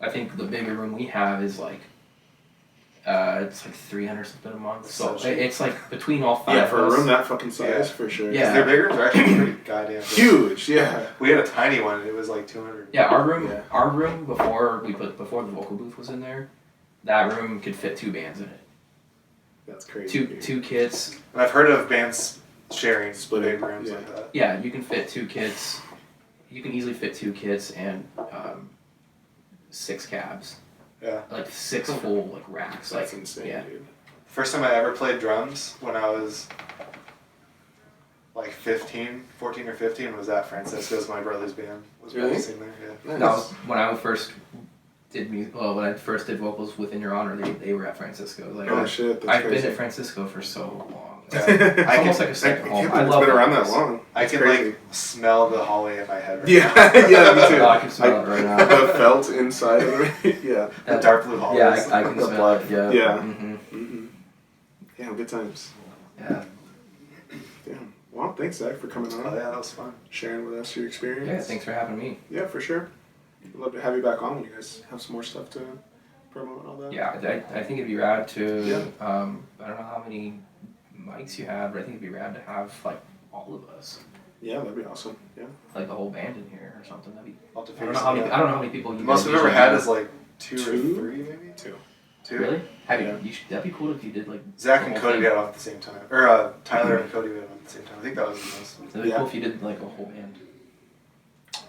think the bigger room we have is like it's like $300 something a month. That's So so cheap. it's like between all five. Yeah, of for a us. room that fucking size, Yeah. for sure. Yeah. Their bigger rooms are actually pretty goddamn big. Huge, yeah. We had a tiny one and it was like 200. Yeah, our room Yeah. before the vocal booth was in there, that room could fit 2 bands in it. That's crazy. Two kits. And I've heard of bands sharing Splitting, big rooms yeah. like that. Yeah, you can fit 2 kits. You can easily fit 2 kits and 6 cabs. Yeah. Like 6 full like racks. That's like insane, yeah. dude. First time I ever played drums when I was like 14 or 15 was at Francisco's, my brother's band. Was Really? practicing there, yeah. Nice. That was when I first did music. Well, when I first did vocals within Your Honor, they were at Francisco. Like Oh shit, that's I've crazy. been at Francisco for so long. Yeah. It's I almost can- like a second I home. can't I believe love it's been that around that place. long. I That's can crazy. like smell the hallway in my head right Yeah, now. yeah, me too. Oh, I can smell it right now. The felt inside of it. Yeah. The dark blue hallways. Yeah, I can The smell it. black. Yeah. Yeah. Mm-hmm. Mm-hmm. Yeah, good times. Yeah. Damn. Well, thanks, Zach, for coming on. Oh yeah, that was fun. Sharing with us your experience. Yeah. Thanks for having me. Yeah, for sure. I'd love to have you back on when you guys have some more stuff to promote and all that. Yeah, I think it'd be rad to. Yeah. I don't know how many mics you have, but I think it'd be rad to have like all of us, Yeah, that'd be awesome. Yeah. like the whole band in here or something. That'd be. I'll have to I figure don't know how many. something I out. don't know how many people you. The most guys I've ever usually had do. is like 2 Two? or 3 maybe? Two. 2? Really? Yeah. That'd be cool if you did like. Zach the and whole Cody thing. got off at the same time. Or Tyler and Cody got off at the same time. I think that was the most. That'd be Yeah. cool if you did like a whole band.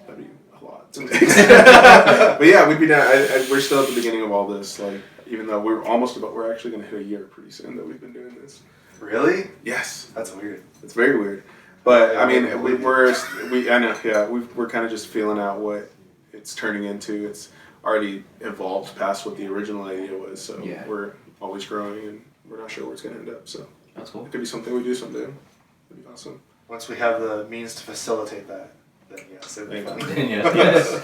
That'd be a lot. But yeah, we'd be down. We're still at the beginning of all this. Like, even though we're actually going to hit a year pretty soon that we've been doing this. Really? Yes. That's weird. It's very weird. But, I mean, Yeah. I know, yeah, we're kind of just feeling out what it's turning into. It's already evolved past what the original idea was, so Yeah. we're always growing, and we're not sure where it's going to end up, so That's cool. it could be something we do someday. That'd be awesome. Once we have the means to facilitate that, then yes, it'd be fun. Yeah. Yes.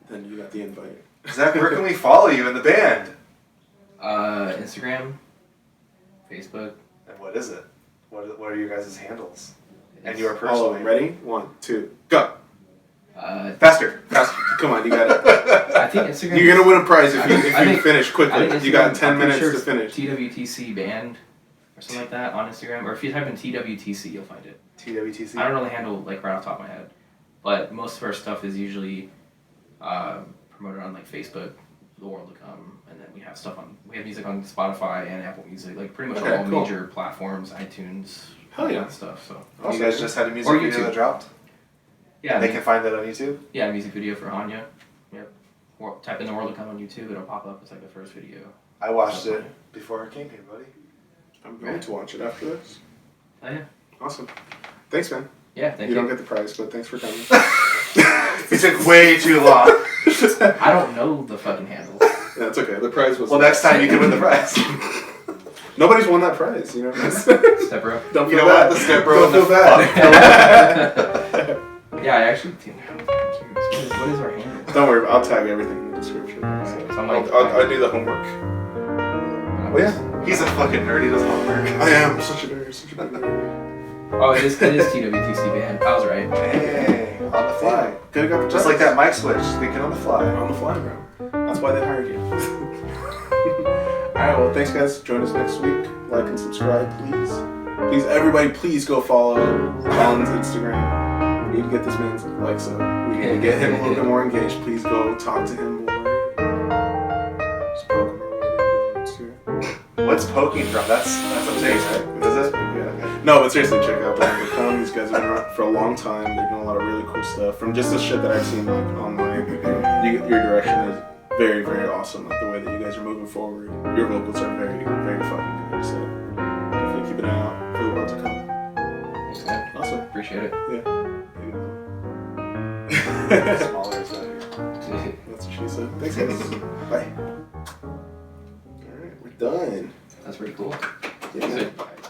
Then you got the invite. Zach, where can we follow you in the band? Instagram, Facebook. And what is it? What are your guys' handles? And It's- your All personal of them. Ready? 1, 2, go! Faster. Come on, you got it. I think Instagram. You're going to win a prize if I you think- finish I quickly. think You got Instagram- 10 I'm pretty minutes sure to it's finish. TWTC band or something like that on Instagram, or if you type in TWTC, you'll find it. TWTC. I don't know the handle like right off the top of my head, but most of our stuff is usually promoted on like Facebook, The World to Come, and then we have music on Spotify and Apple Music, like pretty much Okay, all cool. major platforms, iTunes, Hell all yeah. that stuff. So You guys just had a music Or video YouTube. that dropped? yeah, They can find that on YouTube? yeah, music video for Anya. Yep. Or type in The World to Come on YouTube, it'll pop up. It's like the first video. I watched So it before I came here, buddy. I'm going to watch it after this. Oh yeah. Awesome. Thanks, man. Yeah, thank You you. don't get the prize, but thanks for coming. It took way too long. I don't know the fucking handle. Yeah, it's okay. The prize was. Well, next time you can win the prize. Nobody's won that prize, you know. Step bro. Don't You feel know bad. what? The step bro Don't and feel the bad. Yeah, I actually. I'm curious. What is our handle? Don't worry. I'll tag everything in the description. So I'm like, I'll do the homework. Oh yeah. He's a fucking nerd. He does homework. I am such a nerd. Such a big nerd. Oh, it is TWTC band. I was right. Hey, on the fly. Yeah. Could've got the Just like that mic switch. Thinking on the fly. On the fly, bro. That's why they hired you. Alright, well, thanks, guys. Join us next week. Like and subscribe, please. Please, everybody, please go follow Colin's Instagram. We need to get this man's likes up. We need to get him a little bit more engaged. Please go talk to him more. Just poke him or whatever. Instagram. What's poking from? That's a thing, right? Is it? Yeah, okay. No, but seriously, check out Band.com. These guys have been around for a long time. They're doing a lot of really cool stuff. From just the shit that I've seen like online, your direction is very, very awesome. Like the way that you guys are moving forward. Your vocals are very, very fucking good. So definitely keep an eye out for the world to come. Thanks, man. Awesome. Appreciate it. Yeah. Smaller is better. That's what she said. Thanks, guys. Bye. Alright, we're done. That's pretty cool. Yeah, man. Bye.